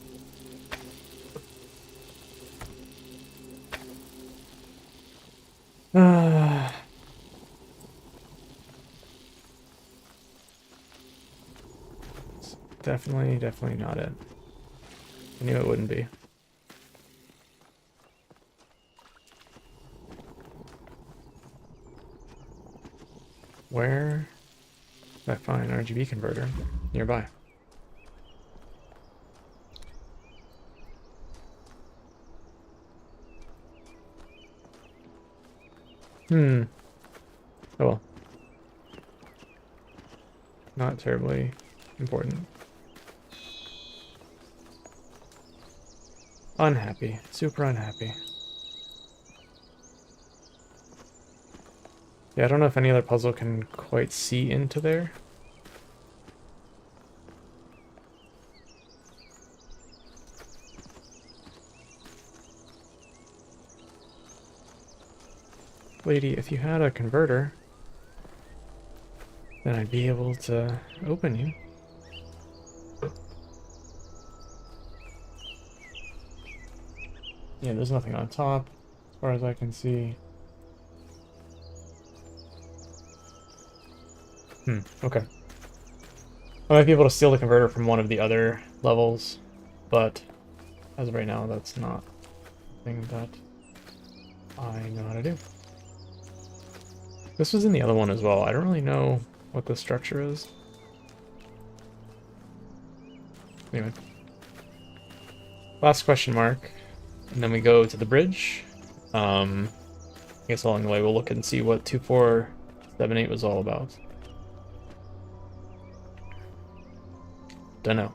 Definitely not it. I knew it wouldn't be. Where did I find an RGB converter nearby? Oh well. Not terribly important. Unhappy. Super unhappy. Yeah, I don't know if any other puzzle can quite see into there. Lady, if you had a converter, then I'd be able to open you. Yeah, there's nothing on top, as far as I can see. Okay. I might be able to steal the converter from one of the other levels, but as of right now, that's not something that I know how to do. This was in the other one as well. I don't really know what the structure is. Anyway. Last question mark. And then we go to the bridge. I guess along the way we'll look and see what 2478 was all about. Dunno.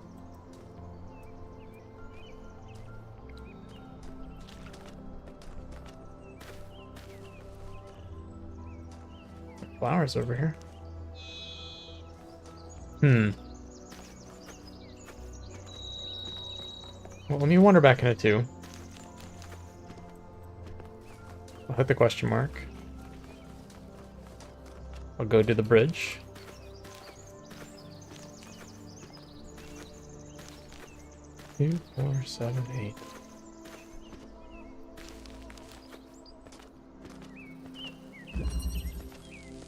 flowers over here. Well, let me wander back into 2. I'll hit the question mark. I'll go to the bridge. Two, 4, 7, 8.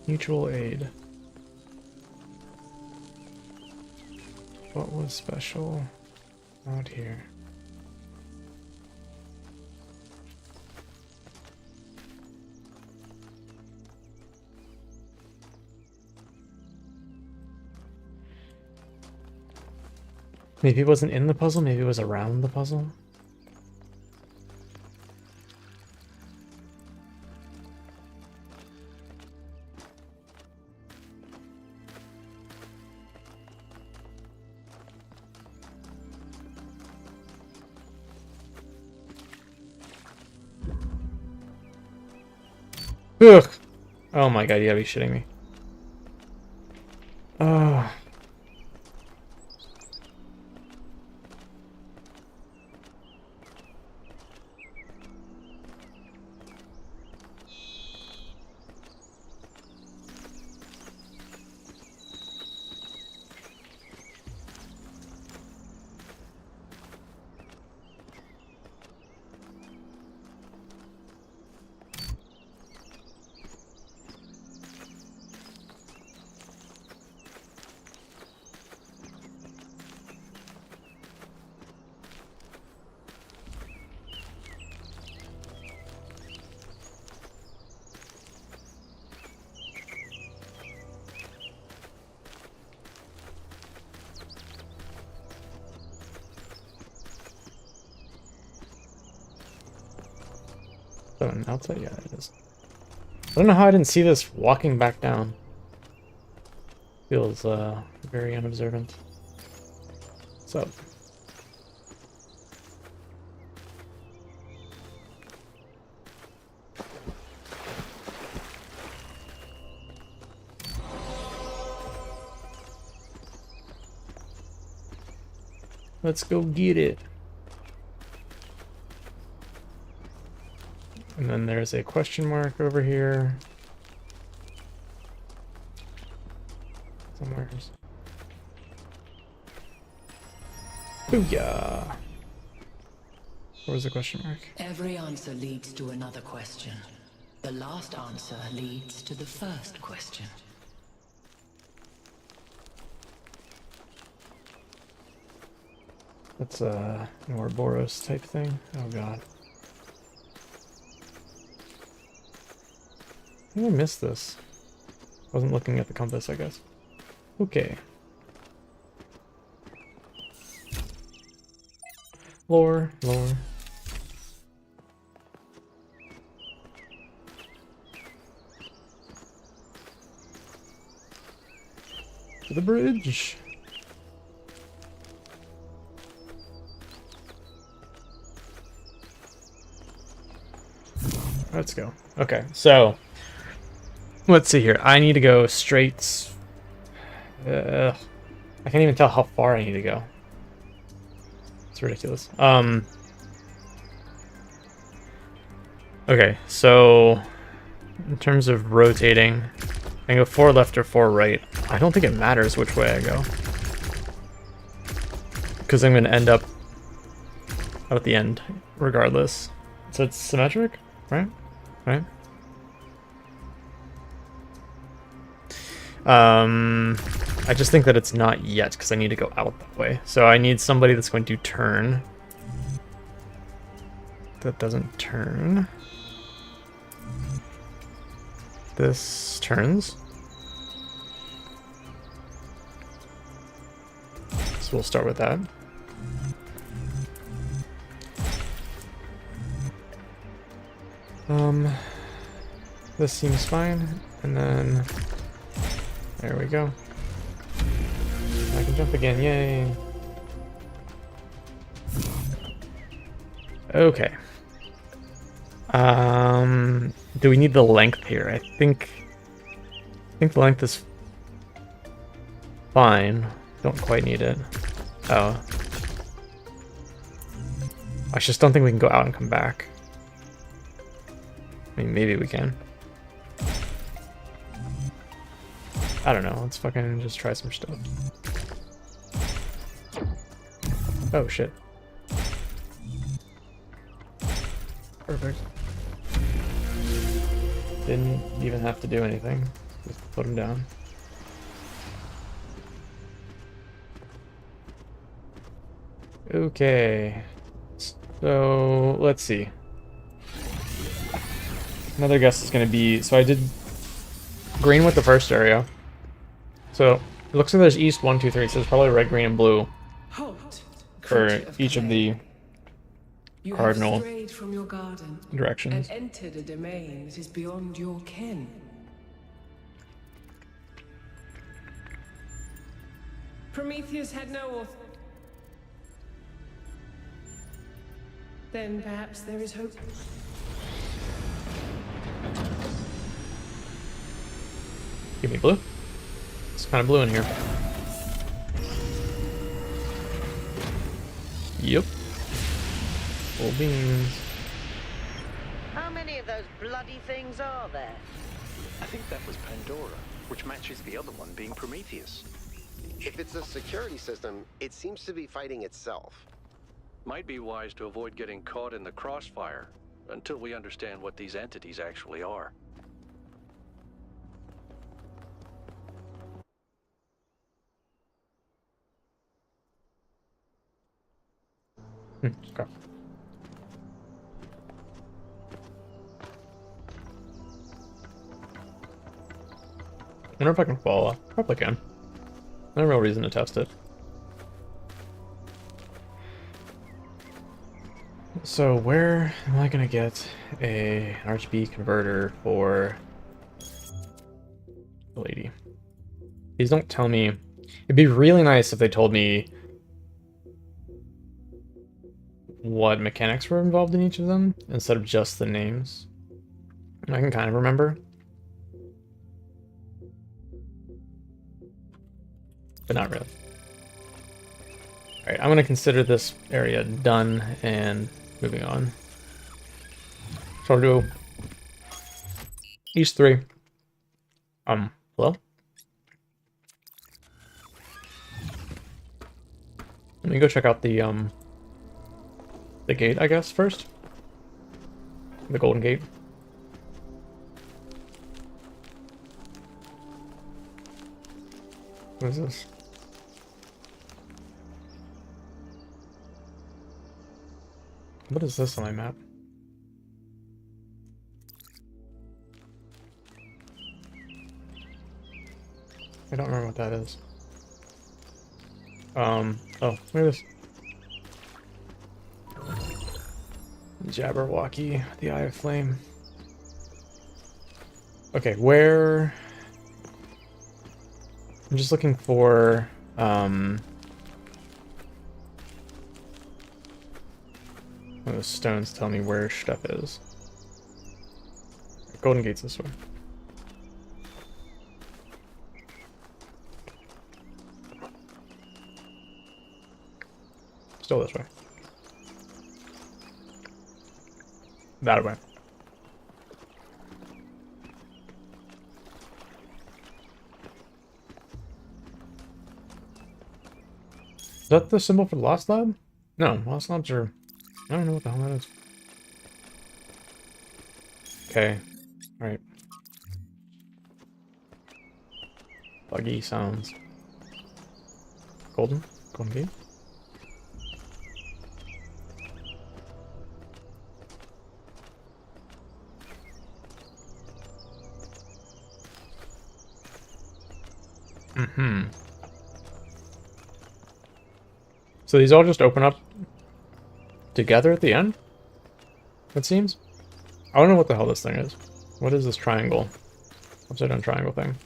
Mutual aid. What was special out here? Maybe it wasn't in the puzzle, maybe it was around the puzzle. Ugh! Oh my god, you gotta be shitting me. Oh. So an outside? Yeah, it is. I don't know how I didn't see this walking back down. Feels very unobservant. So. Let's go get it. And then there's a question mark over here. Somewhere. Booyah! What was the question mark? Every answer leads to another question. The last answer leads to the first question. That's a Ouroboros type thing. Oh god. I think I missed this. Wasn't looking at the compass, I guess. Okay. Lore, lore. To the bridge. Let's go. Okay, so let's see here. I need to go straight. I can't even tell how far I need to go. It's ridiculous. Okay, so in terms of rotating, I can go 4 left or 4 right. I don't think it matters which way I go, because I'm going to end up at the end regardless. So it's symmetric, right? Right. I just think that it's not yet because I need to go out that way. So I need somebody that's going to turn. That doesn't turn. This turns. So we'll start with that. This seems fine, and then there we go. I can jump again, yay! Okay. Do we need the length here? I think I think the length is fine. Don't quite need it. Oh. I just don't think we can go out and come back. I mean, maybe we can. I don't know. Let's fucking just try some stuff. Oh, shit. Perfect. Didn't even have to do anything. Just put him down. Okay. So, let's see. Another guess is going to be... So I did green with the first area. So, it looks like there's east 1, 2, 3. So there's probably red, green, and blue Halt, for creature of each of clay. the You cardinal have strayed from your garden directions. and entered a domain that is beyond your ken. Prometheus had no author. Then perhaps there is hope. Give me blue. It's kind of blue in here. Yep. Full beans. How many of those bloody things are there? I think that was Pandora, which matches the other one being Prometheus. If it's a security system, it seems to be fighting itself. Might be wise to avoid getting caught in the crossfire until we understand what these entities actually are. Okay. Wonder if I can fall off. Probably can. No real reason to test it. So where am I gonna get an RGB converter for the lady? Please don't tell me. It'd be really nice if they told me what mechanics were involved in each of them instead of just the names. I can kind of remember, but not really. Alright, I'm going to consider this area done and moving on. So I'll do East 3. Hello? Let me go check out the gate, I guess, first. The golden gate. What is this? What is this on my map? I don't remember what that is. Oh, look at this. Jabberwocky, the Eye of Flame. Okay, where... I'm just looking for, those stones tell me where stuff is. Golden Gate's this way. Still this way. That way. Is that the symbol for the Lost Lab? No, Lost Labs are... I don't know what the hell that is. Okay. Alright. Buggy sounds. Golden? Golden Gate? Mm-hmm. So these all just open up together at the end? It seems. I don't know what the hell this thing is. What is this triangle? Upside down triangle thing?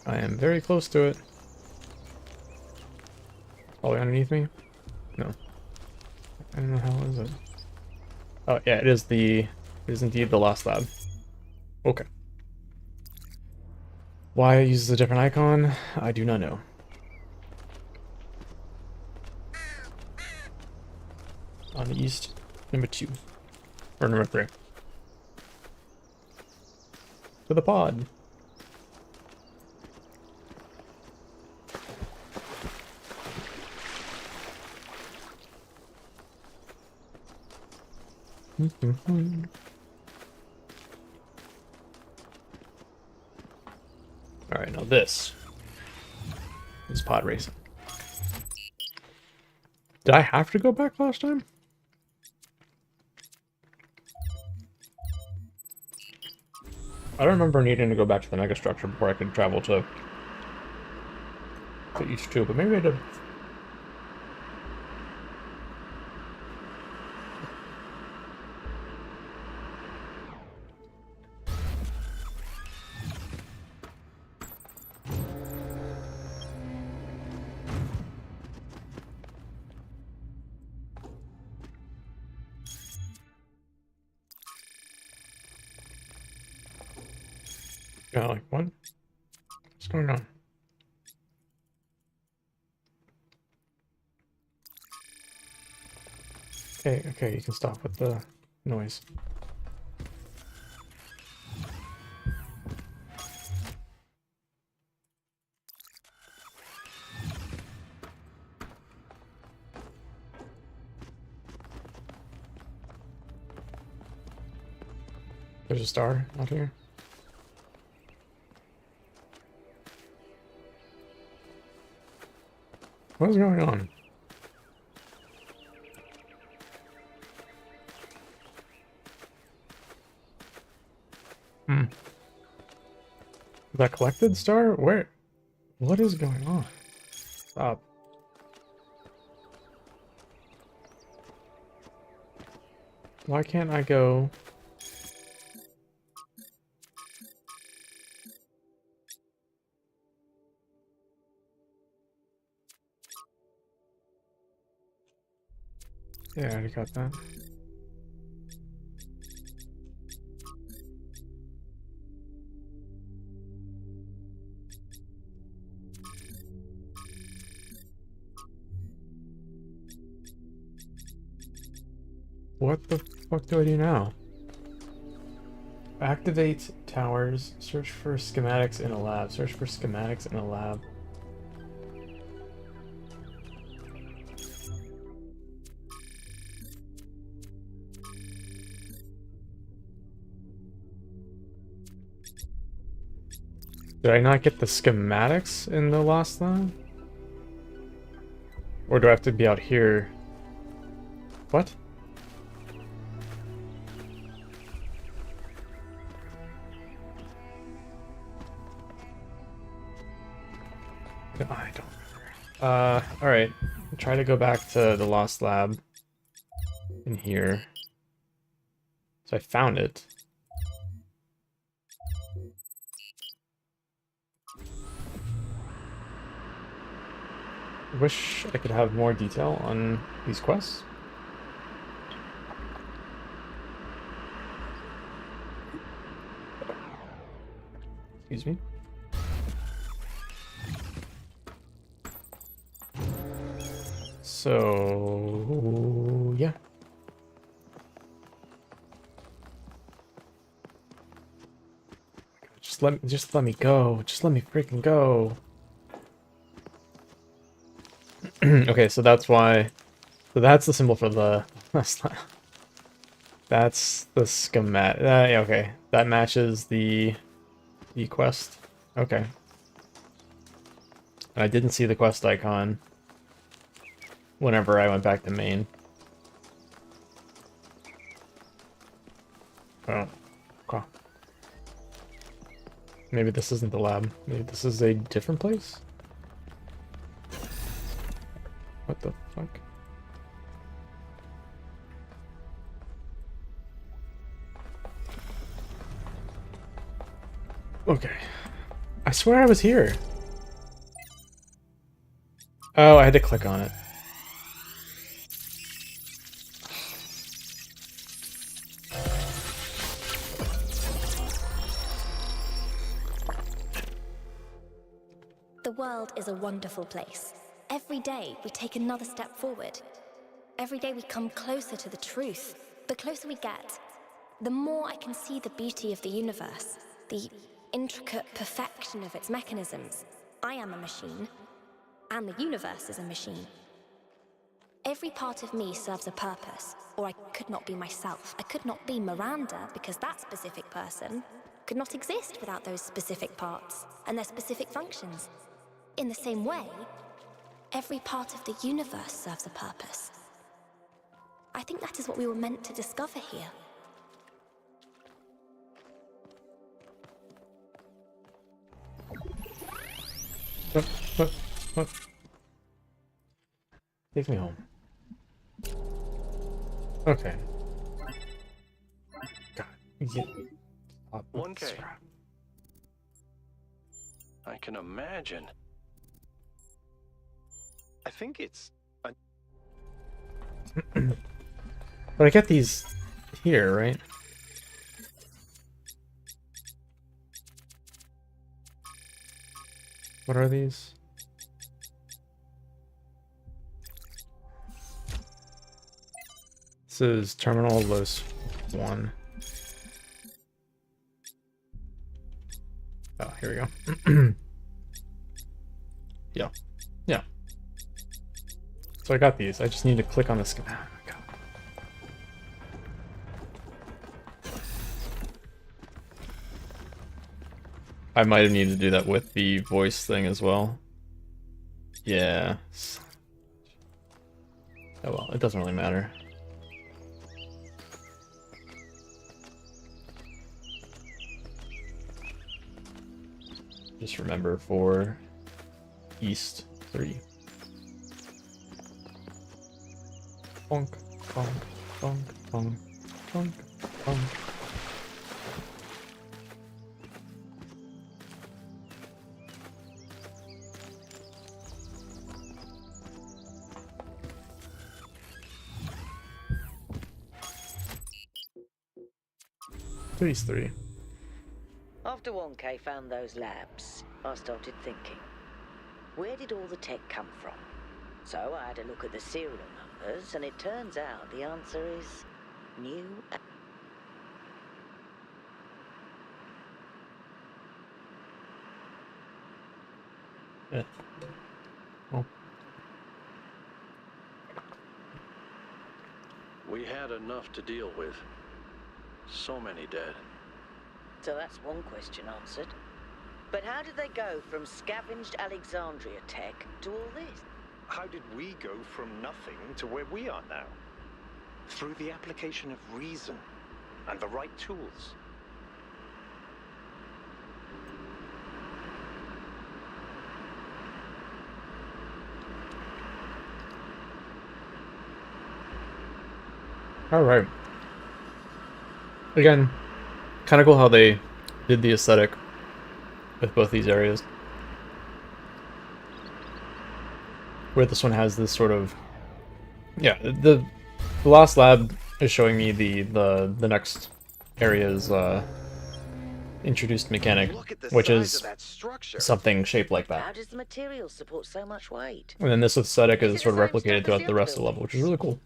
I am very close to it. All the way underneath me? No. in the hell is it? Oh yeah, it is indeed the last lab. Okay. Why it uses a different icon, I do not know. On the east, number 2. Or number 3. To the pod. Alright, now this is pod racing. Did I have to go back last time? I don't remember needing to go back to the megastructure before I could travel to each 2, but maybe I did. Yeah, like, what? What's going on? Okay, you can stop with the noise. There's a star out here. What is going on? That collected star? Where? What is going on? Stop. Why can't I go? Yeah, I already got that. What the fuck do I do now? Activate towers. Search for schematics in a lab. Search for schematics in a lab. Did I not get the schematics in the last lab? Or do I have to be out here? What? I don't. Alright. Try to go back to the lost lab in here. So I found it. Wish I could have more detail on these quests. Excuse me. So yeah. Just let me go. Just let me freaking go. Okay, so that's why. So that's the symbol for the. That's the schematic. Yeah, okay, that matches the quest. Okay. I didn't see the quest icon whenever I went back to main. Oh, okay. Maybe this isn't the lab. Maybe this is a different place? What the fuck? Okay. I swear I was here. Oh, I had to click on it. The world is a wonderful place. Every day we take another step forward. Every day we come closer to the truth. The closer we get, the more I can see the beauty of the universe, the intricate perfection of its mechanisms. I am a machine, and the universe is a machine. Every part of me serves a purpose, or I could not be myself. I could not be Miranda, because that specific person could not exist without those specific parts and their specific functions. In the same way, every part of the universe serves a purpose. I think that is what we were meant to discover here. What? Take me home. Okay. God. Yeah. 1K. I can imagine. I think it's a... But I get these here, right? What are these? This is terminal list 1. Oh, here we go. Yeah. Yeah. So I got these. I just need to click on the schematic. I might have needed to do that with the voice thing as well. Yeah. Oh well, it doesn't really matter. Just remember for East 3. Bonk, bonk, bonk, bonk, bonk, bonk. Three's 3. After 1K found those labs, I started thinking, where did all the tech come from? So I had a look at the serial numbers, and it turns out the answer is new. Yeah. Oh. We had enough to deal with. So many dead. So that's one question answered. But how did they go from scavenged Alexandria tech to all this? How did we go from nothing to where we are now? Through the application of reason and the right tools. All right. Again, kind of cool how they did the aesthetic with both these areas. Where this one has this sort of, yeah, the last lab is showing me the next area's introduced mechanic, which is something shaped like How that. does the material support so much weight? And then this aesthetic Is is it sort the of same replicated stuff throughout as the the rest of the other level, which is really cool.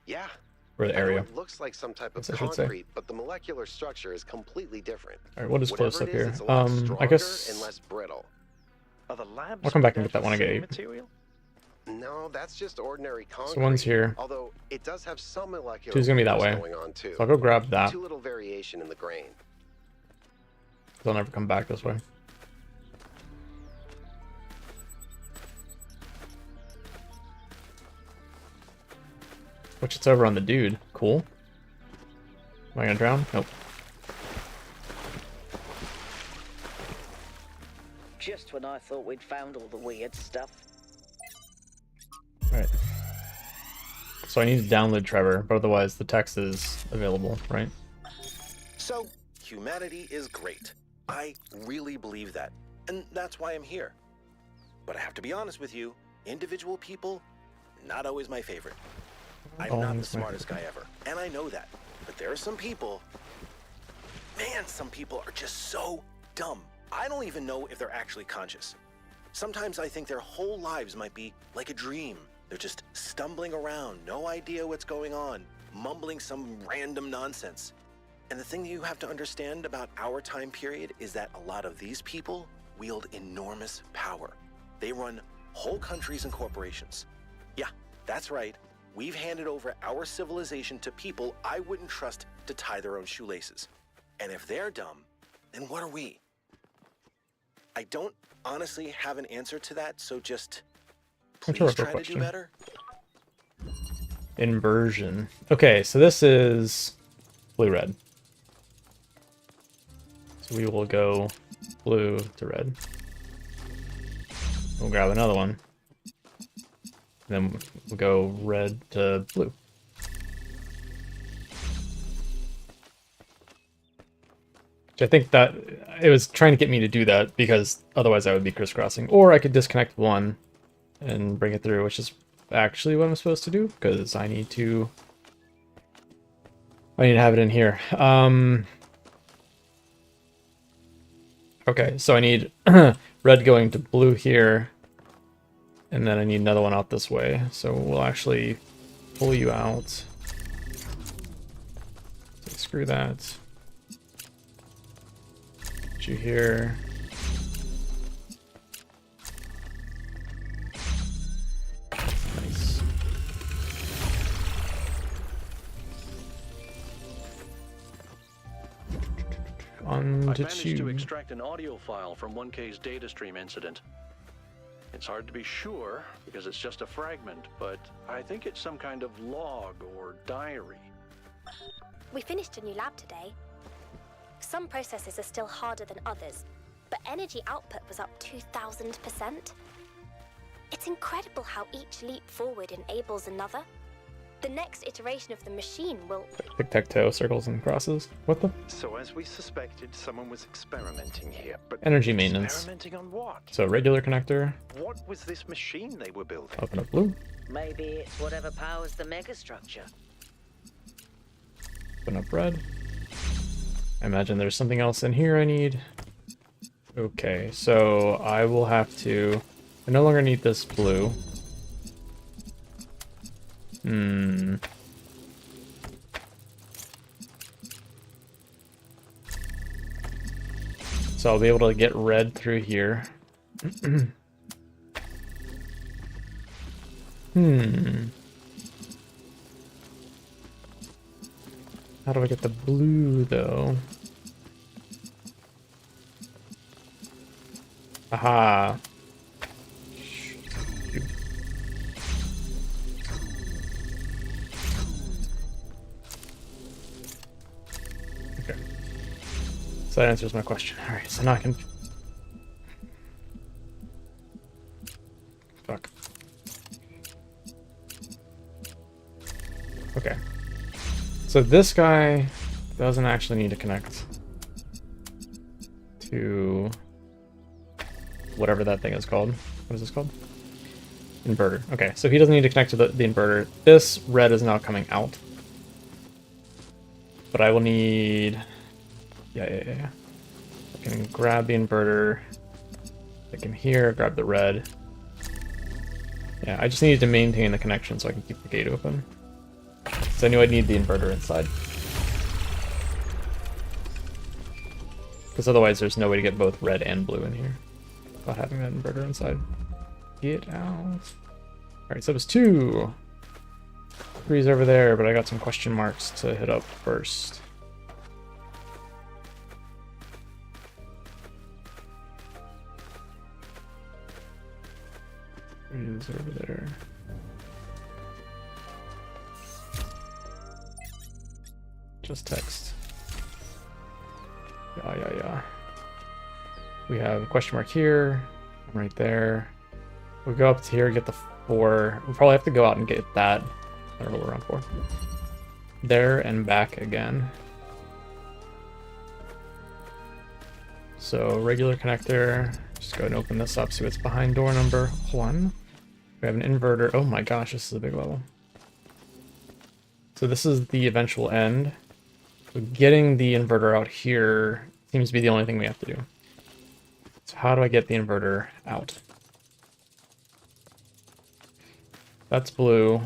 Yeah. For the I know area. it looks like some type of Yes, I should say. concrete, but the molecular structure is completely different. Alright, what is close Whatever up it is, here? it's a lot I stronger guess and less brittle. Are the labs I'll come back and made get that out one of I the same get. material? No, that's just ordinary concrete. So one's here. Although it does have some molecular Two's gonna be that weirdness way. going on too. So I'll go grab that. Too little variation in the grain. They'll never come back this way. Which it's over on the dude. Cool. Am I gonna drown? Nope. Just when I thought we'd found all the weird stuff. Alright. So I need to download Trevor, but otherwise the text is available, right? So, humanity is great. I really believe that. And that's why I'm here. But I have to be honest with you, individual people, not always my favorite. I'm not the smartest guy ever, and I know that. But there are some people, man, some people are just so dumb. I don't even know if they're actually conscious. Sometimes I think their whole lives might be like a dream. They're just stumbling around, no idea what's going on, mumbling some random nonsense. And the thing you have to understand about our time period is that a lot of these people wield enormous power. They run whole countries and corporations. Yeah, that's right. We've handed over our civilization to people I wouldn't trust to tie their own shoelaces. And if they're dumb, then what are we? I don't honestly have an answer to that, so just please try to do better. Inversion. Okay, so this is blue-red. So we will go blue to red. We'll grab another one. And then we'll go red to blue. Which I think that it was trying to get me to do that because otherwise I would be crisscrossing. Or I could disconnect one and bring it through, which is actually what I'm supposed to do because I need to have it in here. Okay, so I need red going to blue here, and then I need another one out this way. So we'll actually pull you out. So screw that. Put you here. Nice. I managed to extract an audio file from 1K's data stream incident. It's hard to be sure because it's just a fragment, but I think it's some kind of log or diary. We finished a new lab today. Some processes are still harder than others, but energy output was up 2,000%. It's incredible how each leap forward enables another. The next iteration of the machine will... Tic-tac-toe, circles and crosses. What the? So as we suspected, someone was experimenting here, but energy maintenance. Experimenting on what? So regular connector. What was this machine they were building? Open up blue. Maybe it's whatever powers the megastructure. Open up red. I imagine there's something else in here I need. Okay, so I will have to... I no longer need this blue. So I'll be able to get red through here. How do I get the blue, though? Aha. Okay. So that answers my question. Alright, so now I can... Fuck. Okay. So this guy doesn't actually need to connect to whatever that thing is called. What is this called? Inverter. Okay, so he doesn't need to connect to the inverter. This red is now coming out. But I will need... Yeah. I can grab the inverter. I can here, grab the red. Yeah, I just needed to maintain the connection so I can keep the gate open. So I knew I'd need the inverter inside. Because otherwise there's no way to get both red and blue in here without having that inverter inside. Get out. Alright, so it was 2. 3's over there, but I got some question marks to hit up first. 3's over there. Just text. Yeah. We have a question mark here, right there. We'll go up to here, get the 4. We'll probably have to go out and get that. I don't know what we're on for. There and back again. So regular connector. Just go ahead and open this up, see what's behind door number 1. We have an inverter. Oh my gosh, this is a big level. So this is the eventual end. So getting the inverter out here seems to be the only thing we have to do. So how do I get the inverter out? That's blue.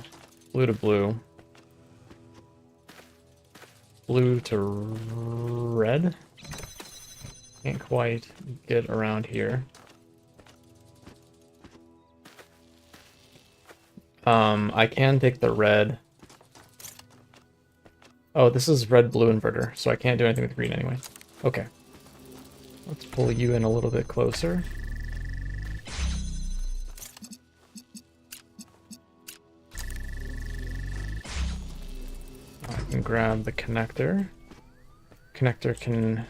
Blue to blue. Blue to red. Can't quite get around here. I can take the red. Oh, this is red-blue inverter, so I can't do anything with green anyway. Okay. Let's pull you in a little bit closer. I can grab the connector. Connector can...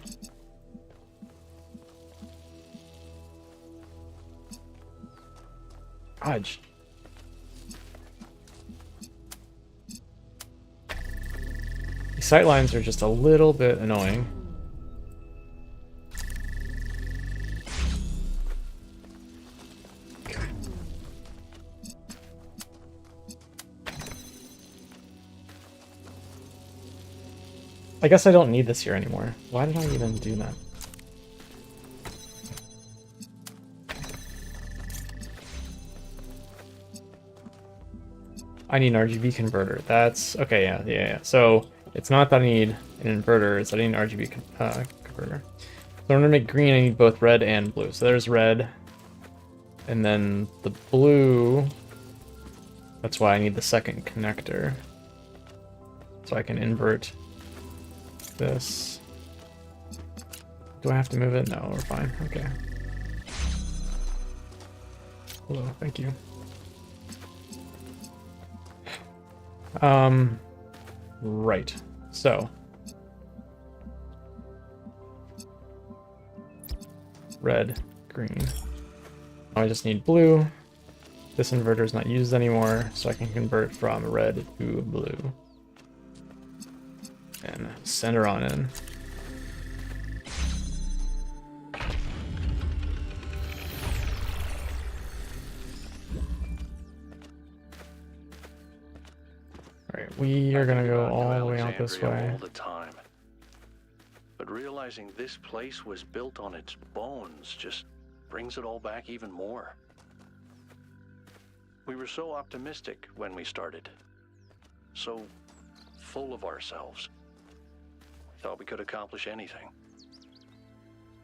Fudge. These sightlines are just a little bit annoying. I guess I don't need this here anymore. Why did I even do that? I need an RGB converter. That's... okay, yeah. So, it's not that I need an inverter, it's that I need an RGB converter. So in order to make green, I need both red and blue. So there's red. And then the blue... that's why I need the second connector. So I can invert this. Do I have to move it? No, we're fine. Okay. Hello, thank you. Right. So. Red, green. Now I just need blue. This inverter is not used anymore, so I can convert from red to blue. And send her on in. Alright, we are gonna go all the way out this way. All the time. But realizing this place was built on its bones just brings it all back even more. We were so optimistic when we started. So full of ourselves. Thought we could accomplish anything.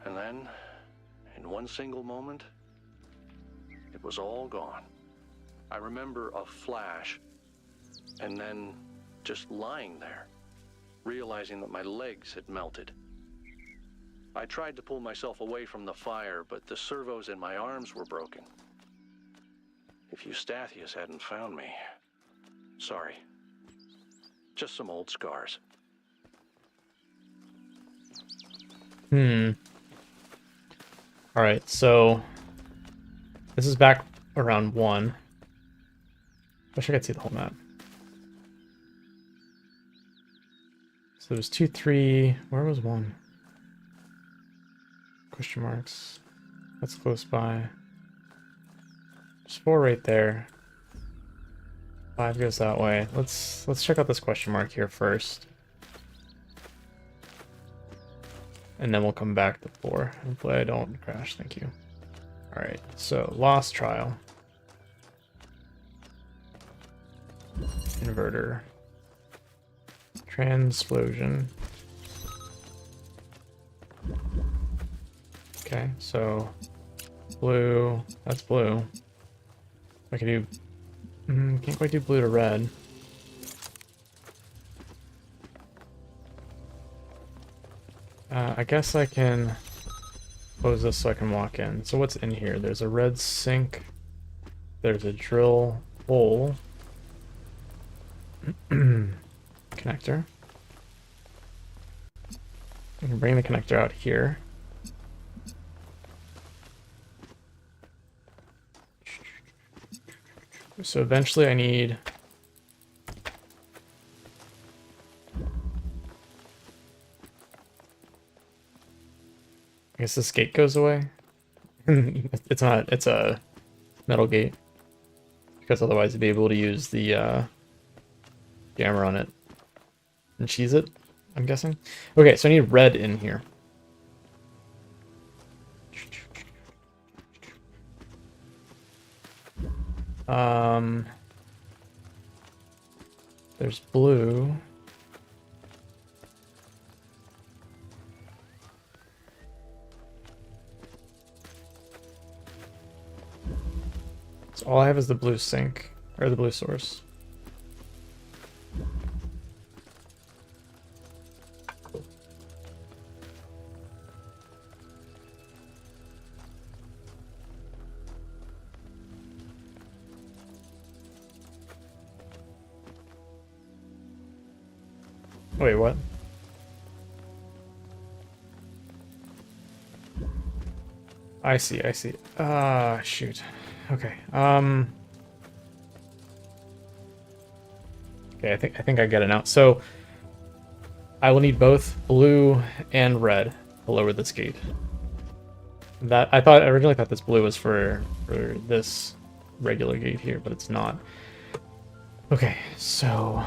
And then, in one single moment, it was all gone. I remember a flash, and then just lying there, realizing that my legs had melted. I tried to pull myself away from the fire, but the servos in my arms were broken. If Eustathius hadn't found me, sorry. Just some old scars. Alright, so this is back around 1. Wish I could see the whole map. So there's 2, 3. Where was 1? Question marks. That's close by. There's 4 right there. 5 goes that way. Let's check out this question mark here first. And then we'll come back to 4. Hopefully I don't crash, thank you. Alright, so Lost Trial. Inverter. Transplosion. Okay, so blue, that's blue. I can do... can't quite do blue to red. I guess I can close this so I can walk in. So what's in here? There's a red sink. There's a drill hole. Connector. I can bring the connector out here. So eventually I need... I guess this gate goes away. It's not, it's a metal gate. Because otherwise I'd be able to use the jammer on it. And cheese it, I'm guessing. Okay, so I need red in here. There's blue. So all I have is the blue sink, or the blue source. Wait, what? I see, I see. Ah, shoot. Okay. Okay, I think I get it now. So I will need both blue and red to lower this gate. That I originally thought this blue was for this regular gate here, but it's not. Okay, so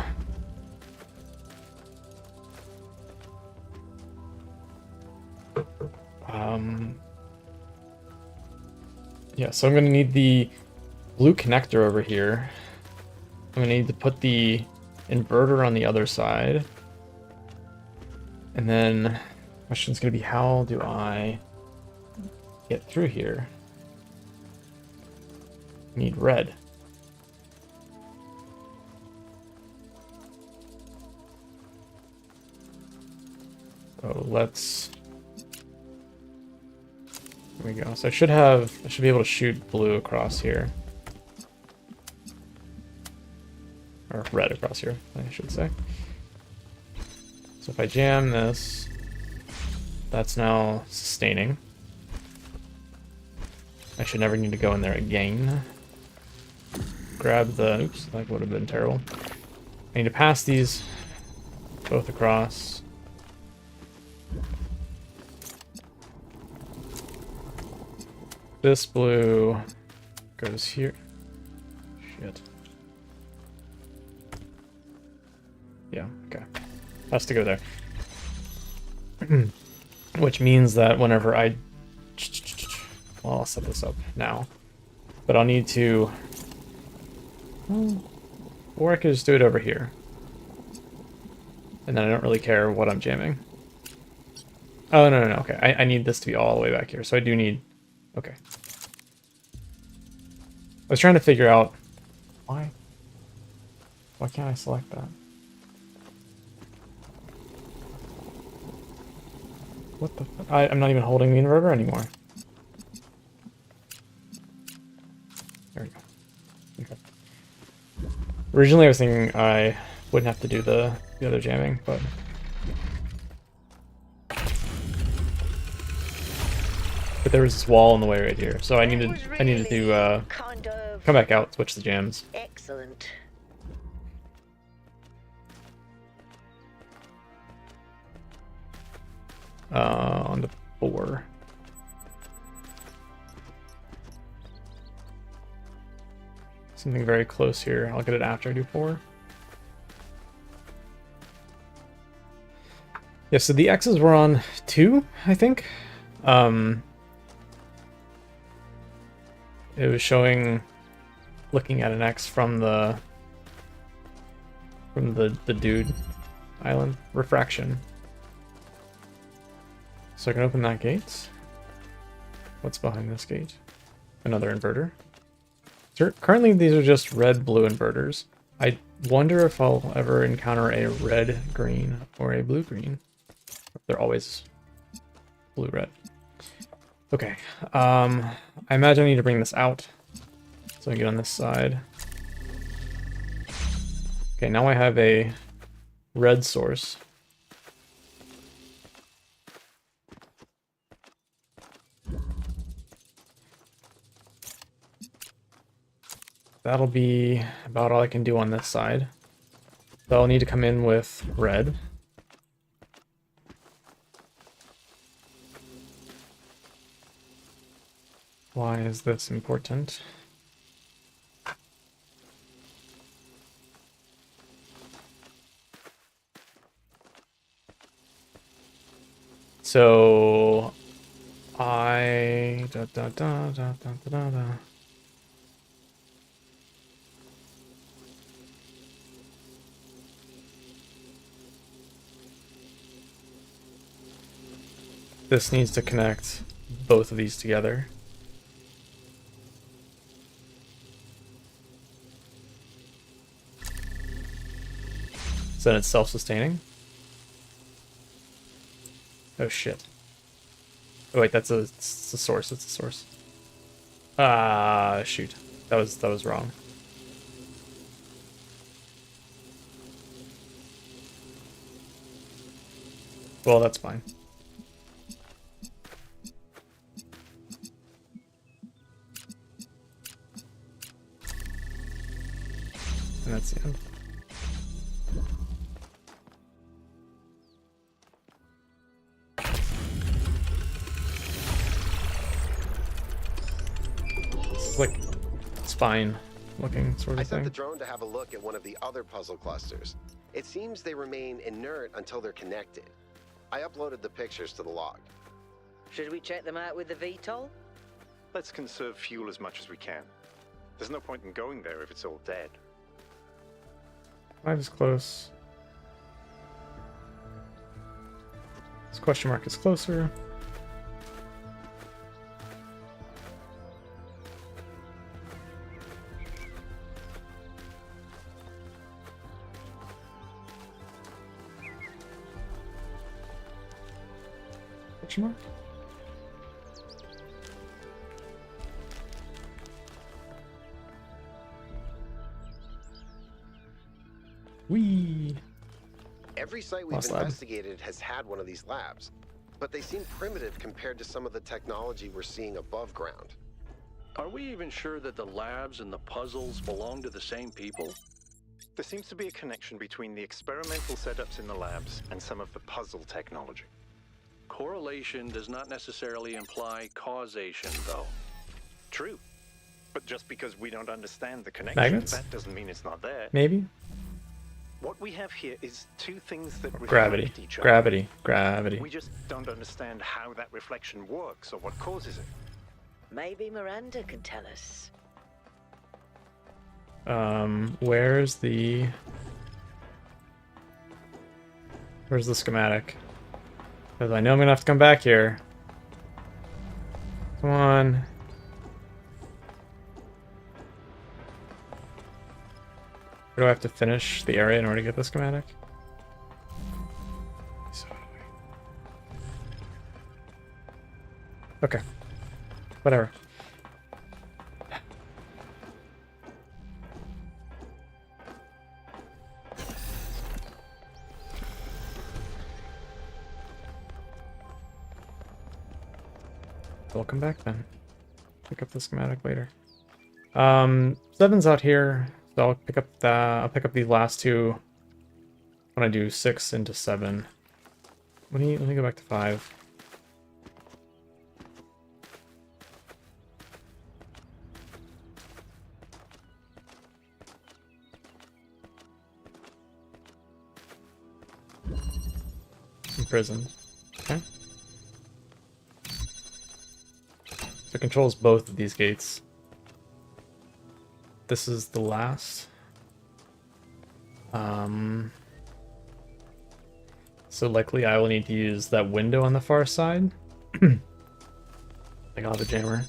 yeah, so I'm gonna need the blue connector over here. I'm gonna need to put the inverter on the other side. And then the question's gonna be, how do I get through here? Need red. So let's... There we go. So I should be able to shoot blue across here. Or red across here, I should say. So if I jam this, that's now sustaining. I should never need to go in there again. Grab the... Oops, that would have been terrible. I need to pass these both across. This blue goes here. Shit. Yeah, okay. Has to go there. Which means that whenever I... Well, I'll set this up now. But I'll need to... Or I could just do it over here. And then I don't really care what I'm jamming. Oh, no, okay. I need this to be all the way back here. So I do need... Okay. I was trying to figure out... Why can't I select that? What the fuck? I'm not even holding the inverter anymore. There we go. Okay. Originally I was thinking I wouldn't have to do the other jamming, but... But there was this wall in the way right here, so I needed to come back out, switch the jams. Excellent. On the 4. Something very close here. I'll get it after I do 4. Yeah, so the X's were on 2, I think. It was showing, looking at an X from the dude island. Refraction. So I can open that gate. What's behind this gate? Another inverter. Currently these are just red-blue inverters. I wonder if I'll ever encounter a red-green or a blue-green. They're always blue-red. Okay, I imagine I need to bring this out. So I get on this side. Okay, now I have a red source. That'll be about all I can do on this side. So I'll need to come in with red. Why is this important? So I this needs to connect both of these together. So then it's self-sustaining. Oh shit. Oh wait, it's a source. It's a source. Ah, shoot. That was wrong. Well, that's fine. And that's the end. It's like spine looking sort I of sent thing. the drone to have a look at one of the other puzzle clusters. It seems they remain inert until they're connected. I uploaded the pictures to the log. Should we check them out with the VTOL? Let's conserve fuel as much as we can. There's no point in going there if it's all dead. 5 is close. This question mark is closer. Question mark? Whee! Every site we've Lost lab. investigated has had one of these labs, but they seem primitive compared to some of the technology we're seeing above ground. Are we even sure that the labs and the puzzles belong to the same people? There seems to be a connection between the experimental setups in the labs and some of the puzzle technology. Correlation does not necessarily imply causation, though. True. But just because we don't understand the connection, Magnets? that doesn't mean it's not there. Maybe? What we have here is two things that reflect Gravity. each other. Gravity. We just don't understand how that reflection works or what causes it. Maybe Miranda can tell us. Where's the schematic? Because I know I'm gonna have to come back here. Come on. Where do I have to finish the area in order to get the schematic? Okay. Whatever. We'll come back then. Pick up the schematic later. 7's out here, so I'll pick up these last two when I do 6 into 7. Let me go back to 5. Imprisoned. Okay. So it controls both of these gates. This is the last. So likely I will need to use that window on the far side. Like I'll have a jammer.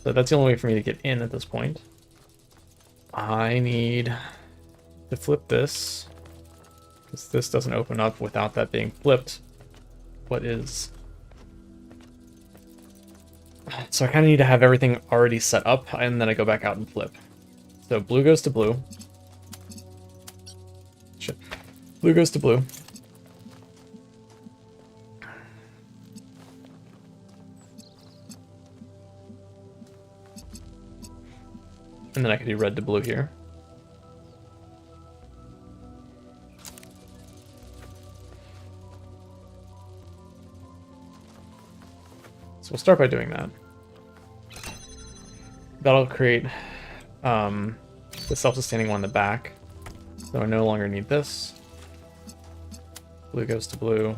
So that's the only way for me to get in at this point. I need to flip this, because this doesn't open up without that being flipped. What is? So I kind of need to have everything already set up, and then I go back out and flip. So blue goes to blue. Shit. Blue goes to blue. And then I can do red to blue here. So we'll start by doing that. That'll create the self-sustaining one in the back. So I no longer need this. Blue goes to blue.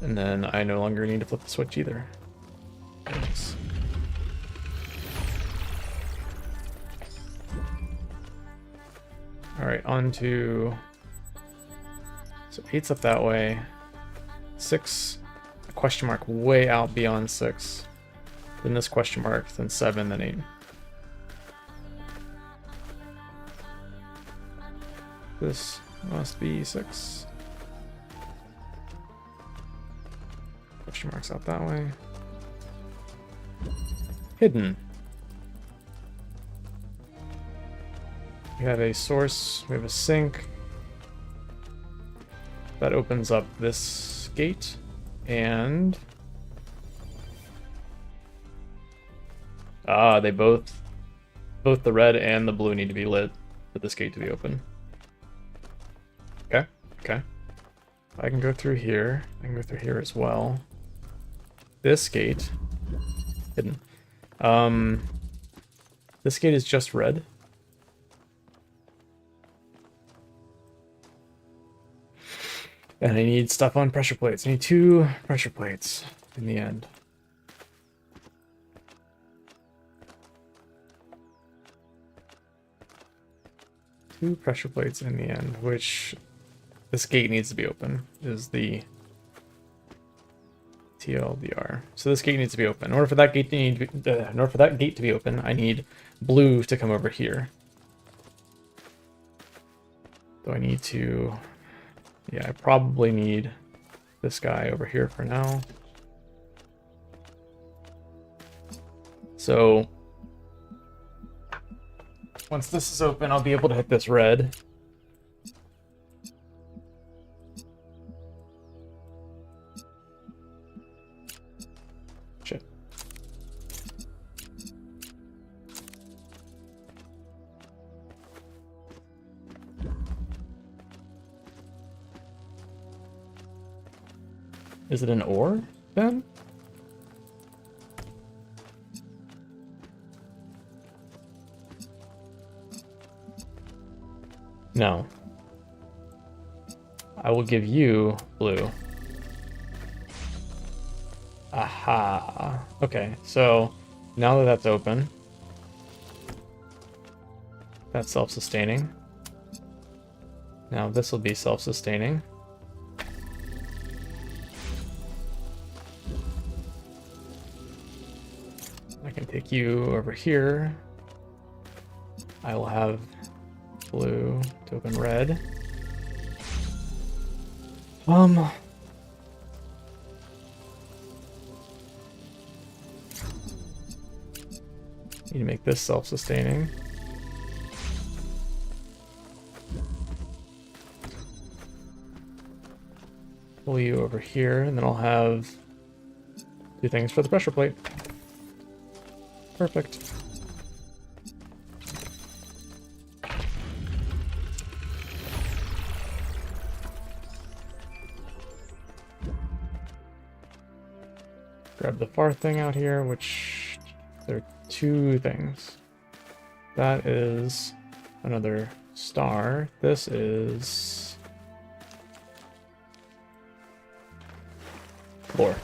And then I no longer need to flip the switch either. Thanks. Alright, on to... So 8's up that way. 6, a question mark way out beyond 6, then this question mark, then 7, then 8. This must be 6. Question marks out that way. Hidden. We have a source, we have a sink. That opens up this gate, and they both the red and the blue need to be lit for this gate to be open. Okay. I can go through here. I can go through here as well. This gate, hidden. This gate is just red. And I need stuff on pressure plates. I need 2 pressure plates in the end. Two pressure plates in the end, which this gate needs to be open, is the TLDR. So this gate needs to be open. In order for that gate to be open, I need blue to come over here. So I need to, yeah, I probably need this guy over here for now. So once this is open, I'll be able to hit this red. Shit. Is it an ore, then? No. I will give you blue. Aha. Okay, so now that that's open, that's self-sustaining. Now this will be self-sustaining. I can take you over here. I will have blue to open red. Need to make this self-sustaining. Pull you over here, and then I'll have 2 things for the pressure plate. Perfect. Grab the far thing out here, which there are 2 things. That is another star. This is floor.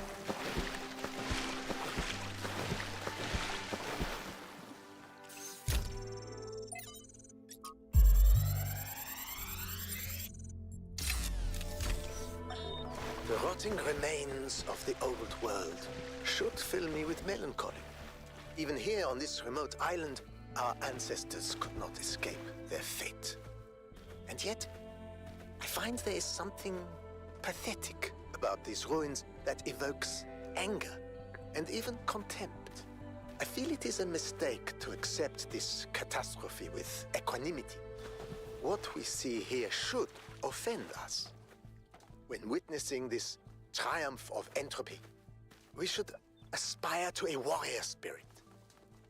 The rotting remains of the old world should fill me with melancholy. Even here on this remote island, our ancestors could not escape their fate. And yet, I find there is something pathetic about these ruins that evokes anger and even contempt. I feel it is a mistake to accept this catastrophe with equanimity. What we see here should offend us. When witnessing this triumph of entropy, we should aspire to a warrior spirit,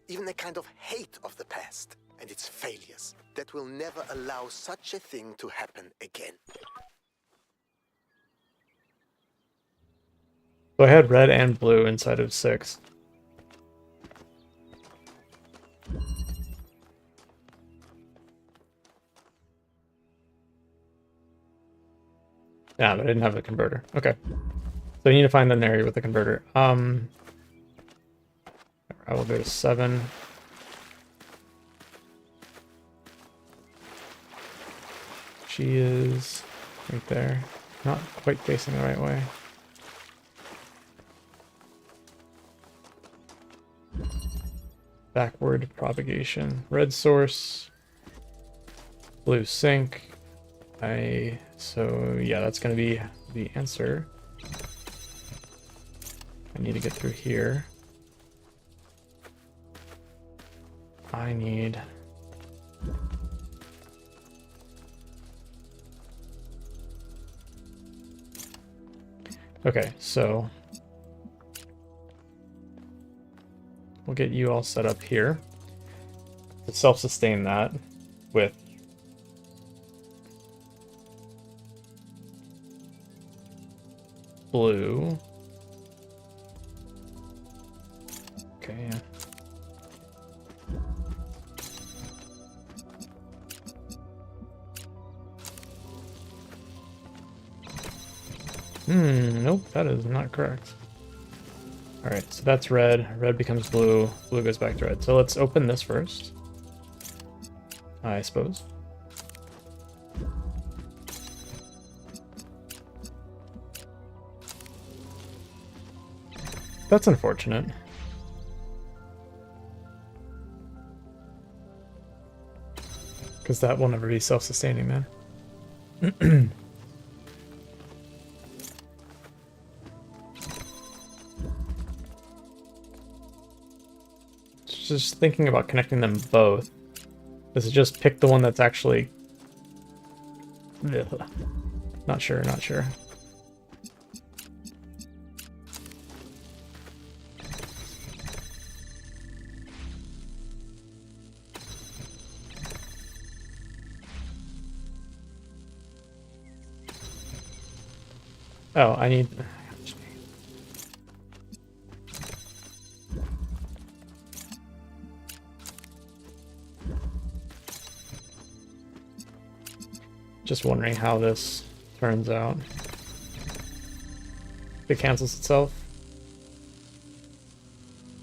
even a kind of hate of the past and its failures that will never allow such a thing to happen again. So I had red and blue inside of 6. Yeah, but I didn't have the converter. Okay. So you need to find an area with the converter. I will go to 7. She is right there. Not quite facing the right way. backward propagation. Red source, blue sink. So yeah, that's gonna be the answer. I need to get through here. I need... Okay, so we'll get you all set up here to self-sustain that with blue. Okay, yeah. Nope, that is not correct. Alright, so that's red. Red becomes blue. Blue goes back to red. So let's open this first, I suppose. That's unfortunate. Because that will never be self-sustaining, man. Just thinking about connecting them both. This is just pick the one that's actually... Ugh. Not sure, not sure. Oh, I need... Just wondering how this turns out. If it cancels itself.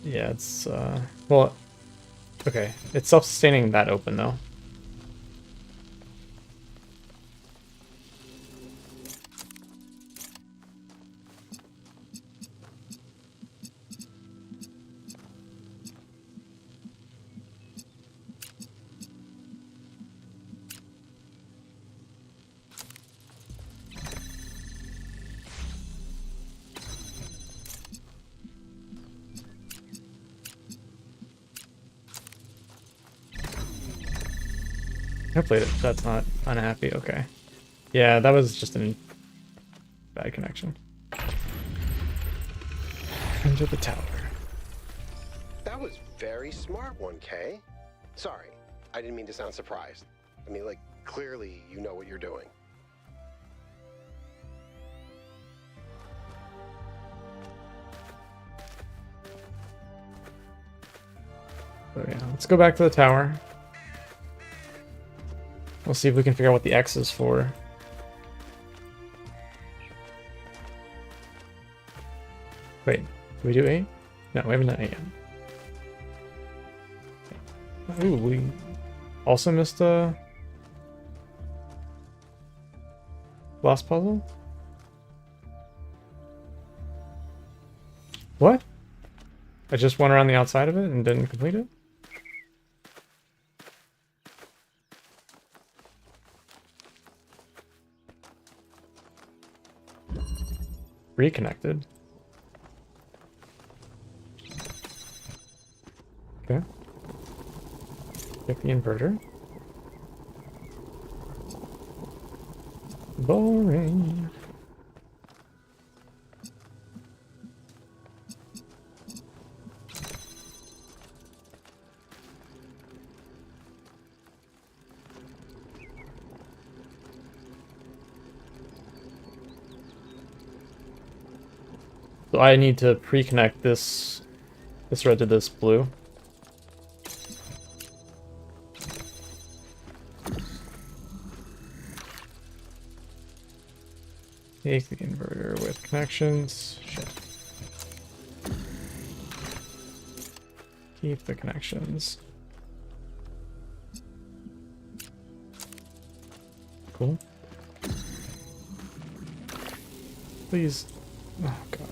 Yeah, it's, well, okay. It's self-sustaining that open, though. Hopefully that's not unhappy. Okay. Yeah, that was just a bad connection. Into the tower. That was very smart, 1K. Sorry, I didn't mean to sound surprised. I mean, like, clearly you know what you're doing. So yeah, let's go back to the tower. We'll see if we can figure out what the X is for. Wait, did we do 8? No, we haven't done 8 yet. Ooh, we also missed a last puzzle? What? I just went around the outside of it and didn't complete it? Reconnected. Okay. Pick the inverter. Boring. So I need to pre-connect this red to this blue. Take the inverter with connections. Shit. Keep the connections. Cool. Please. Oh god.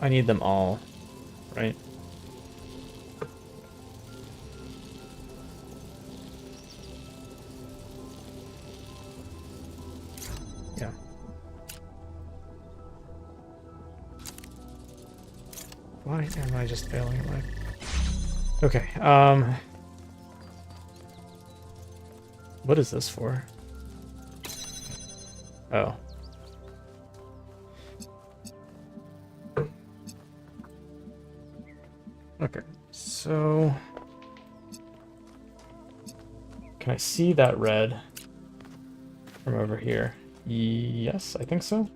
I need them all, right? Yeah. Why am I just failing at life? Okay, what is this for? Oh. Okay, so can I see that red from over here? Yes, I think so.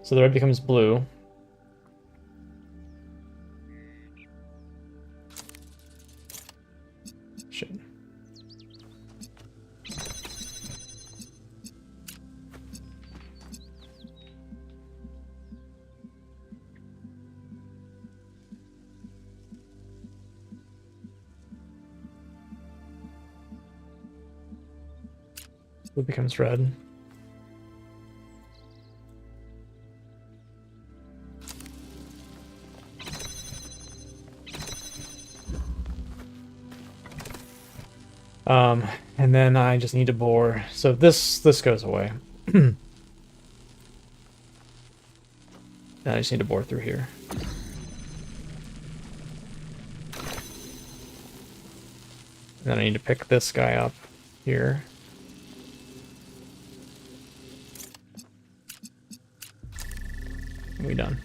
So the red becomes blue. Shit. Blue becomes red. And then I just need to bore. So this goes away. And I just need to bore through here. And then I need to pick this guy up here. We done.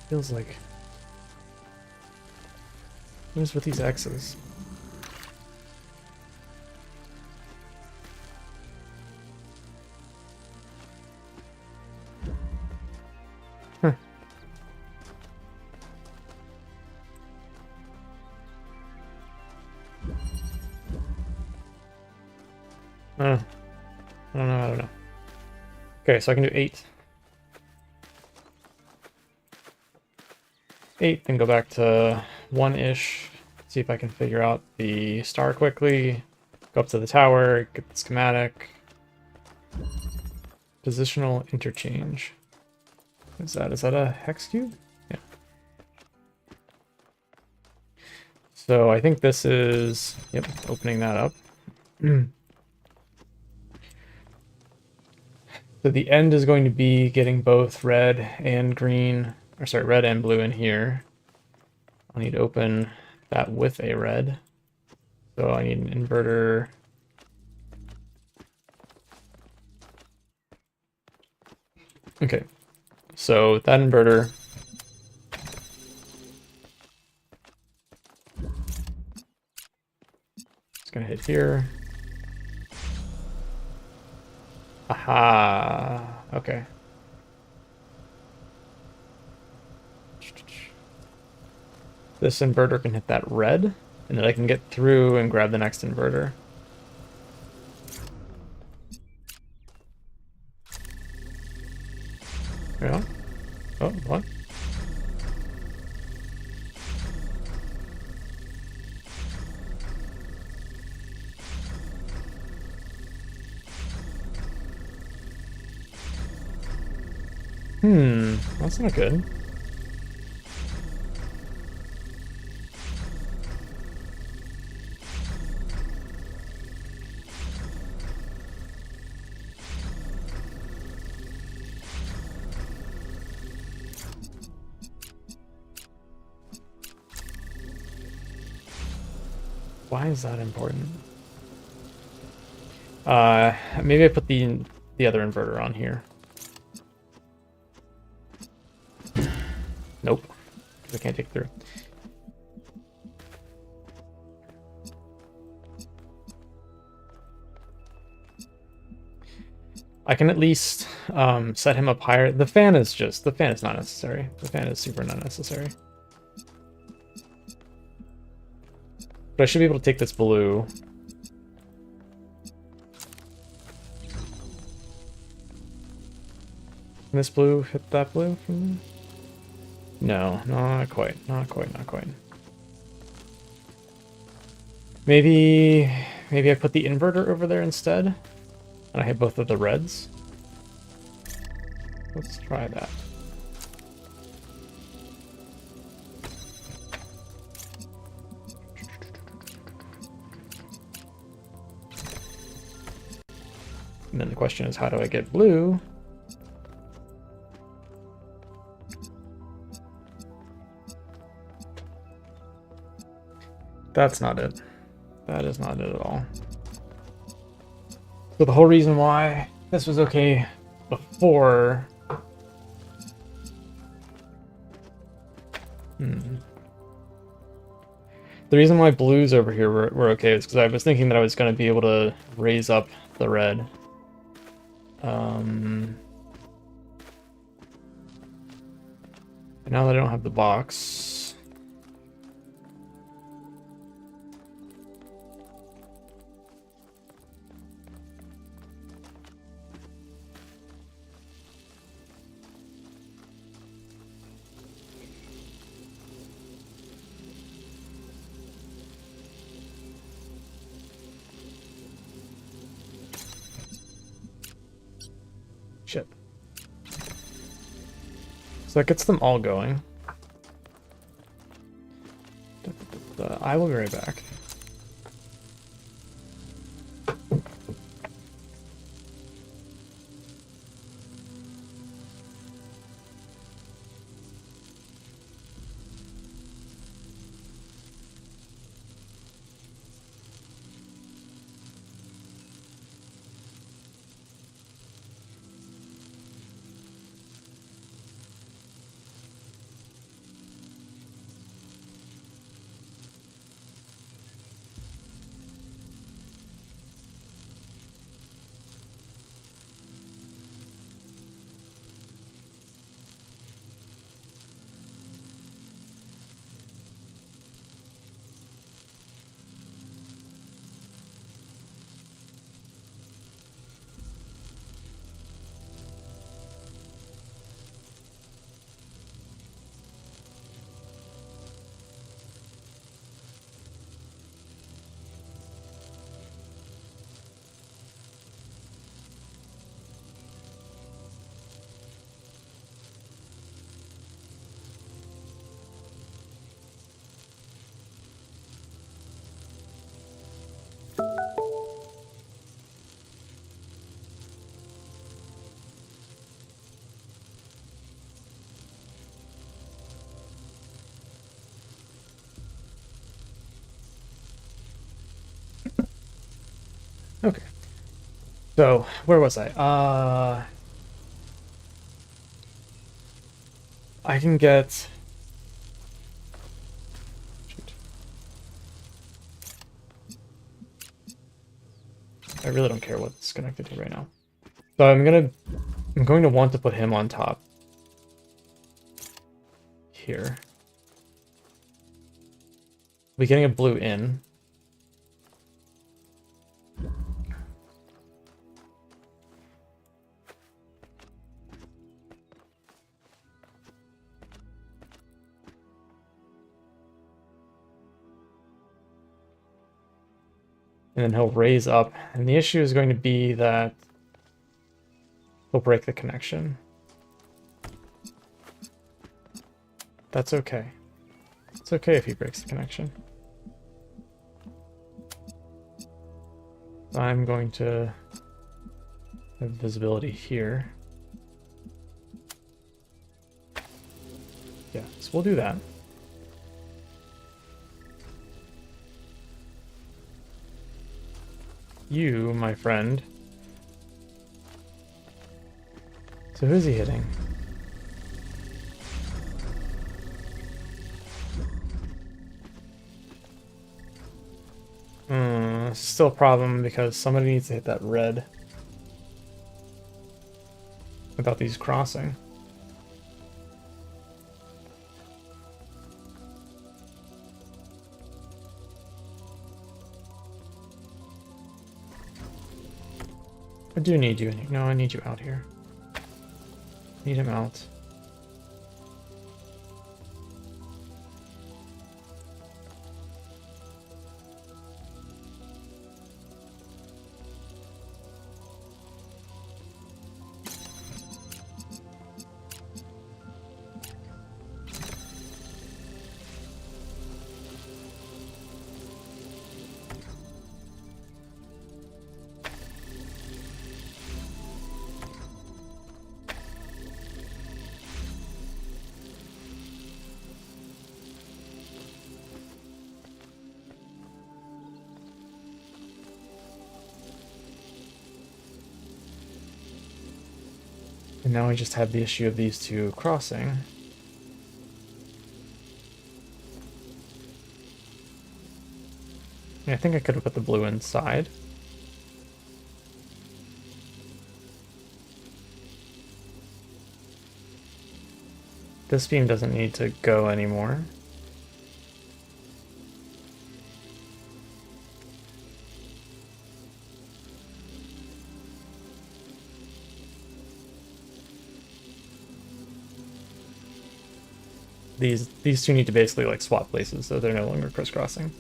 Feels like. What is with these X's? Huh. I don't know. Okay, so I can do 8. 8, then go back to 1-ish. See if I can figure out the star quickly. Go up to the tower, get the schematic. Positional interchange. What is that? Is that a hex cube? Yeah. So I think this is, yep, opening that up. So the end is going to be getting both red and green, or sorry, red and blue in here. I'll need to open that with a red. So I need an inverter. Okay, so that inverter. It's gonna hit here. Aha, okay. This inverter can hit that red, and then I can get through and grab the next inverter. Yeah. Oh, what? That's not good. Why is that important? Maybe I put the other inverter on here. Nope, I can't take through. I can at least set him up higher. The fan is not necessary. The fan is super not necessary. But I should be able to take this blue. Can this blue hit that blue from there? No, not quite, not quite, not quite. Maybe I put the inverter over there instead, and I hit both of the reds. Let's try that. And then the question is, how do I get blue? That's not it. That is not it at all. So the whole reason why this was okay before... The reason why blues over here were okay is because I was thinking that I was going to be able to raise up the red. And now that I don't have the box... Shit. So that gets them all going. I will be right back. Okay. So, where was I? I can get... Shoot. I really don't care what's connected to right now. So I'm going to want to put him on top. Here. We're getting a blue in. And then he'll raise up. And the issue is going to be that he'll break the connection. That's okay. It's okay if he breaks the connection. I'm going to have visibility here. Yeah, so we'll do that. You, my friend. So who's he hitting? Still a problem because somebody needs to hit that red without these crossing. I do need you in here. No, I need you out here. Need him out. And now we just have the issue of these two crossing. I think I could have put the blue inside. This beam doesn't need to go anymore. These two need to basically like swap places so they're no longer crisscrossing.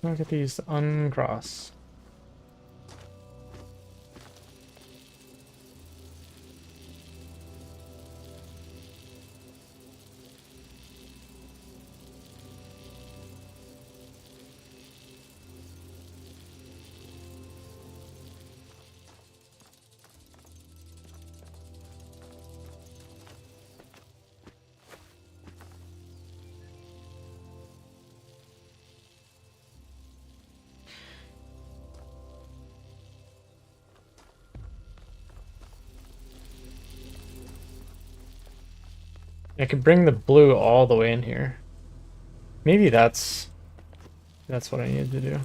Look at these uncross. I could bring the blue all the way in here. Maybe that's what I needed to do.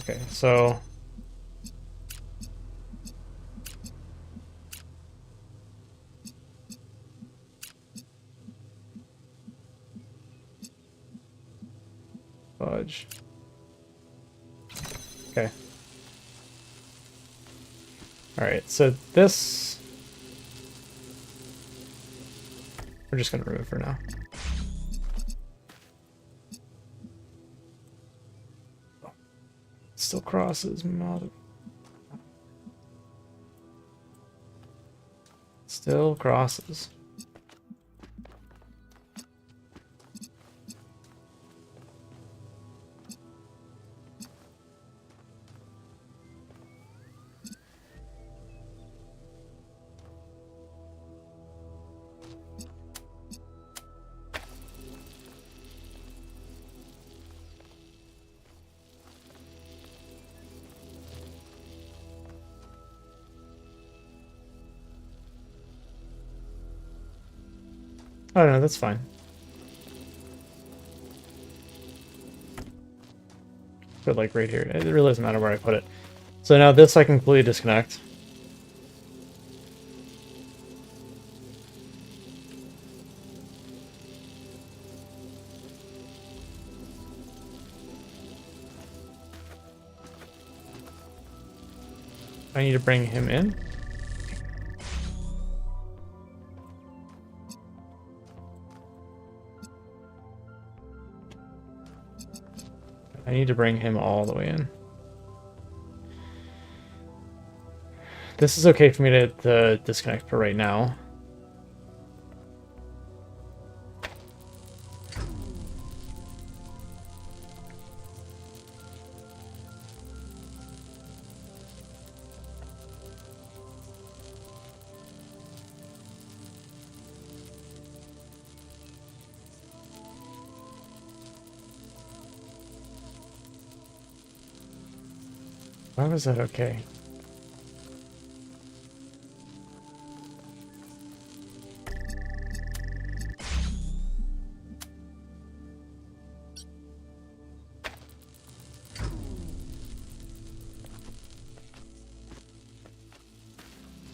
Okay, so fudge. Okay. All right, so this we're just gonna remove for now. Still crosses, mother. Still crosses. Oh no, that's fine. Put like right here. It really doesn't matter where I put it. So now this I can completely disconnect. I need to bring him in. I need to bring him all the way in. This is okay for me to disconnect for right now. Why was that okay?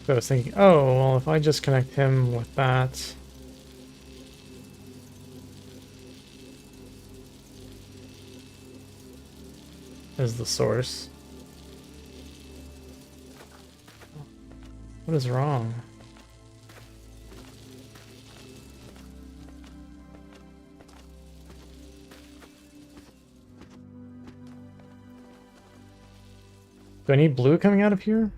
So I was thinking, oh, well, if I just connect him with that. As the source. What is wrong? Do I need blue coming out of here?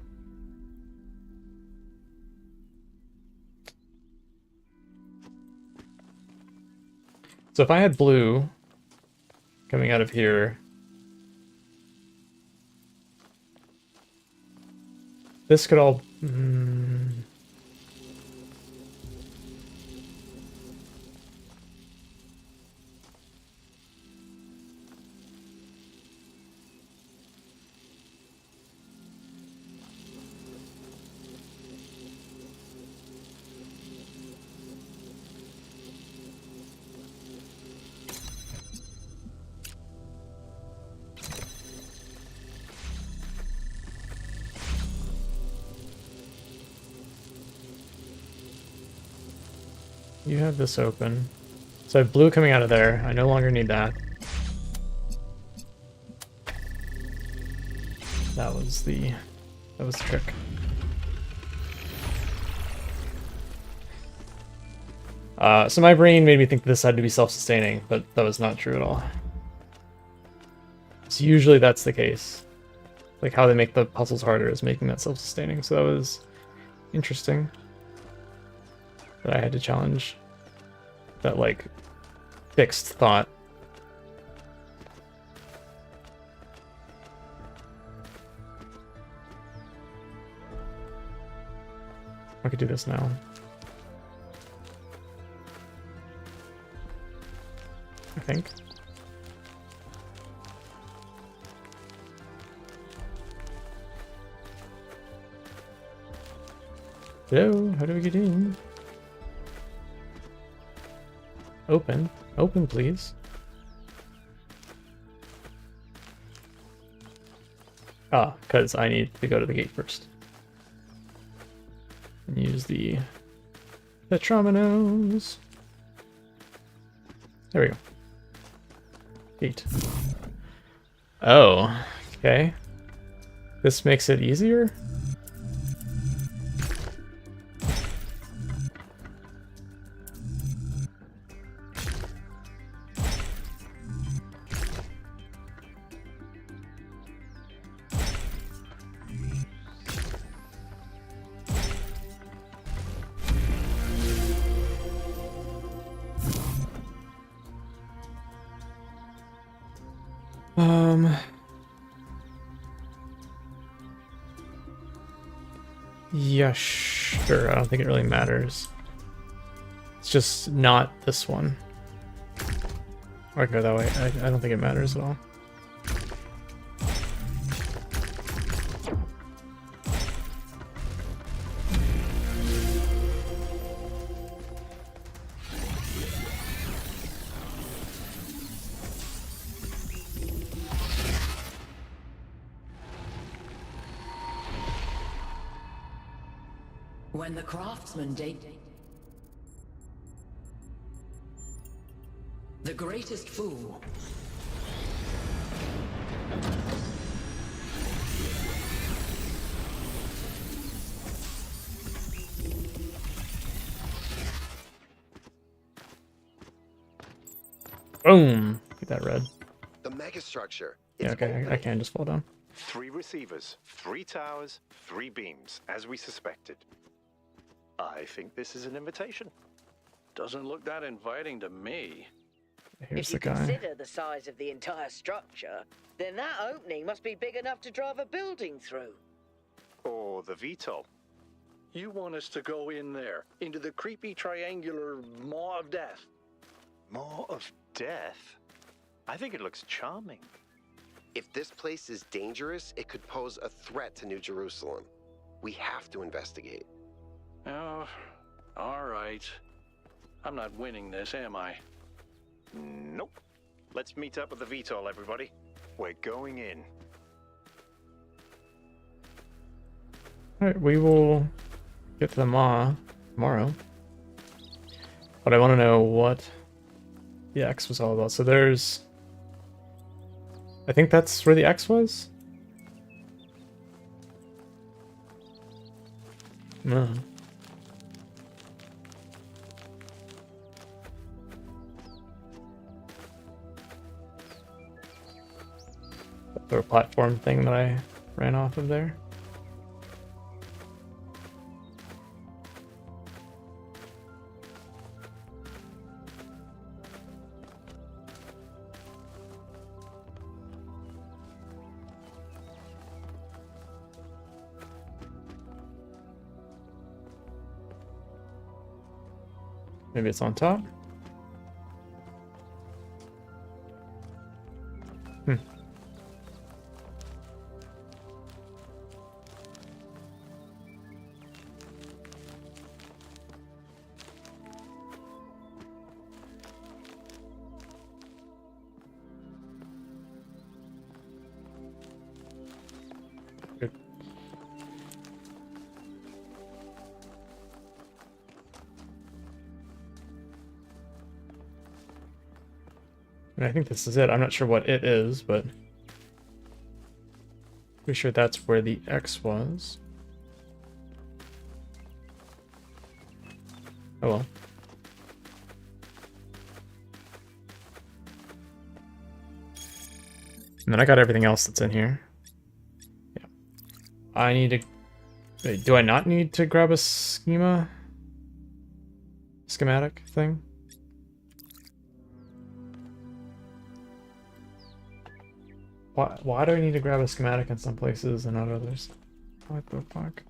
So if I had blue coming out of here, this could all... You have this open. So I have blue coming out of there. I no longer need that. That was the trick. So my brain made me think this had to be self-sustaining, but that was not true at all. So usually that's the case. Like how they make the puzzles harder is making that self-sustaining. So that was interesting. That I had to challenge that, like, fixed thought. I could do this now. I think. Hello, how do we get in? Open. Open, please. Ah, because I need to go to the gate first. And use the Petrominos. There we go. Gate. Oh, okay. This makes it easier? Yeah, sure. I don't think it really matters. It's just not this one. Or I can go that way. I don't think it matters at all. When the craftsman the greatest fool. Boom! Get that red. The megastructure. Yeah, okay, I can just fall down. 3 receivers, 3 towers, 3 beams, as we suspected. I think this is an invitation. Doesn't look that inviting to me. Here's If you the guy. consider the size of the entire structure, then that opening must be big enough to drive a building through. Or the VTOL. You want us to go in there, into the creepy triangular maw of death? More of death? I think it looks charming. If this place is dangerous, it could pose a threat to New Jerusalem. We have to investigate. Oh, all right. I'm not winning this, am I? Nope. Let's meet up with the VTOL, everybody. We're going in. Alright, we will get to the Maw tomorrow. But I want to know what the X was all about. So there's... I think that's where the X was? No. The platform thing that I ran off of there. Maybe it's on top. Good. And I think this is it. I'm not sure what it is, but pretty sure that's where the X was. Oh well. And then I got everything else that's in here. Yeah. I need to... Wait, do I not need to grab a schematic thing? Why do I need to grab a schematic in some places and not others? What the fuck?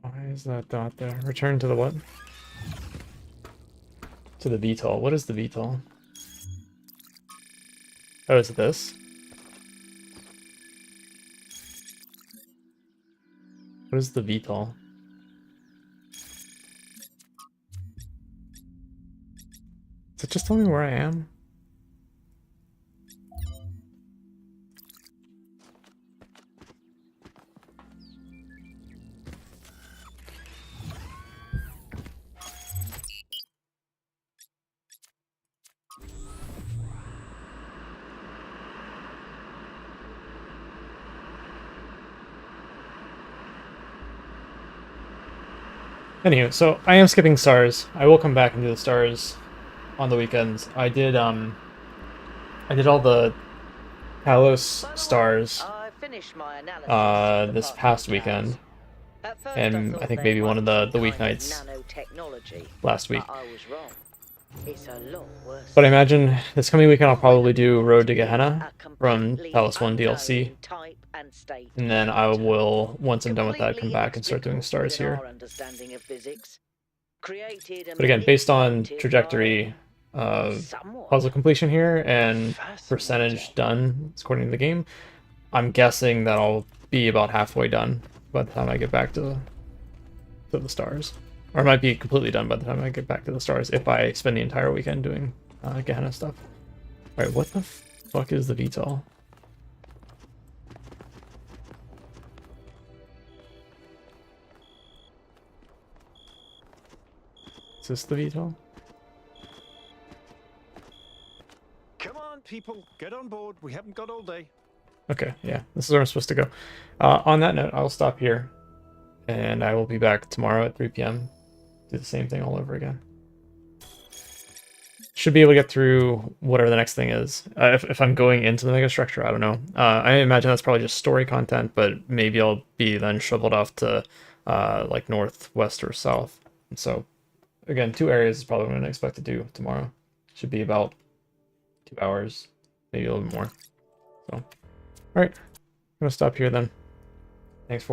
Why is that dot there? Return to the what? To the VTOL. What is the VTOL? Oh, is it this? What is the VTOL? Does it just tell me where I am? Anywho, so I am skipping stars. I will come back and do the stars on the weekends. I did all the Talos stars this past weekend. And I think maybe one of the weeknights last week. But I imagine this coming weekend I'll probably do Road to Gehenna from Talos 1 DLC. And then I will, once I'm done with that, come back and start doing stars here. But again, based on trajectory of puzzle completion here and percentage done according to the game, I'm guessing that I'll be about halfway done by the time I get back to the stars. Or it might be completely done by the time I get back to the stars if I spend the entire weekend doing Gehenna stuff. Alright, what the fuck is the VTOL? Is this the VTOL? Come on, people, get on board. We haven't got all day. Okay, yeah, this is where I'm supposed to go. On that note, I'll stop here, and I will be back tomorrow at 3 p.m. Do the same thing all over again. Should be able to get through whatever the next thing is. If I'm going into the megastructure, I don't know. I imagine that's probably just story content, but maybe I'll be then shoveled off to like north, west, or south. And so, again, 2 areas is probably what I'm expect to do tomorrow. Should be about 2 hours, maybe a little bit more. So, all right. gonna stop here then.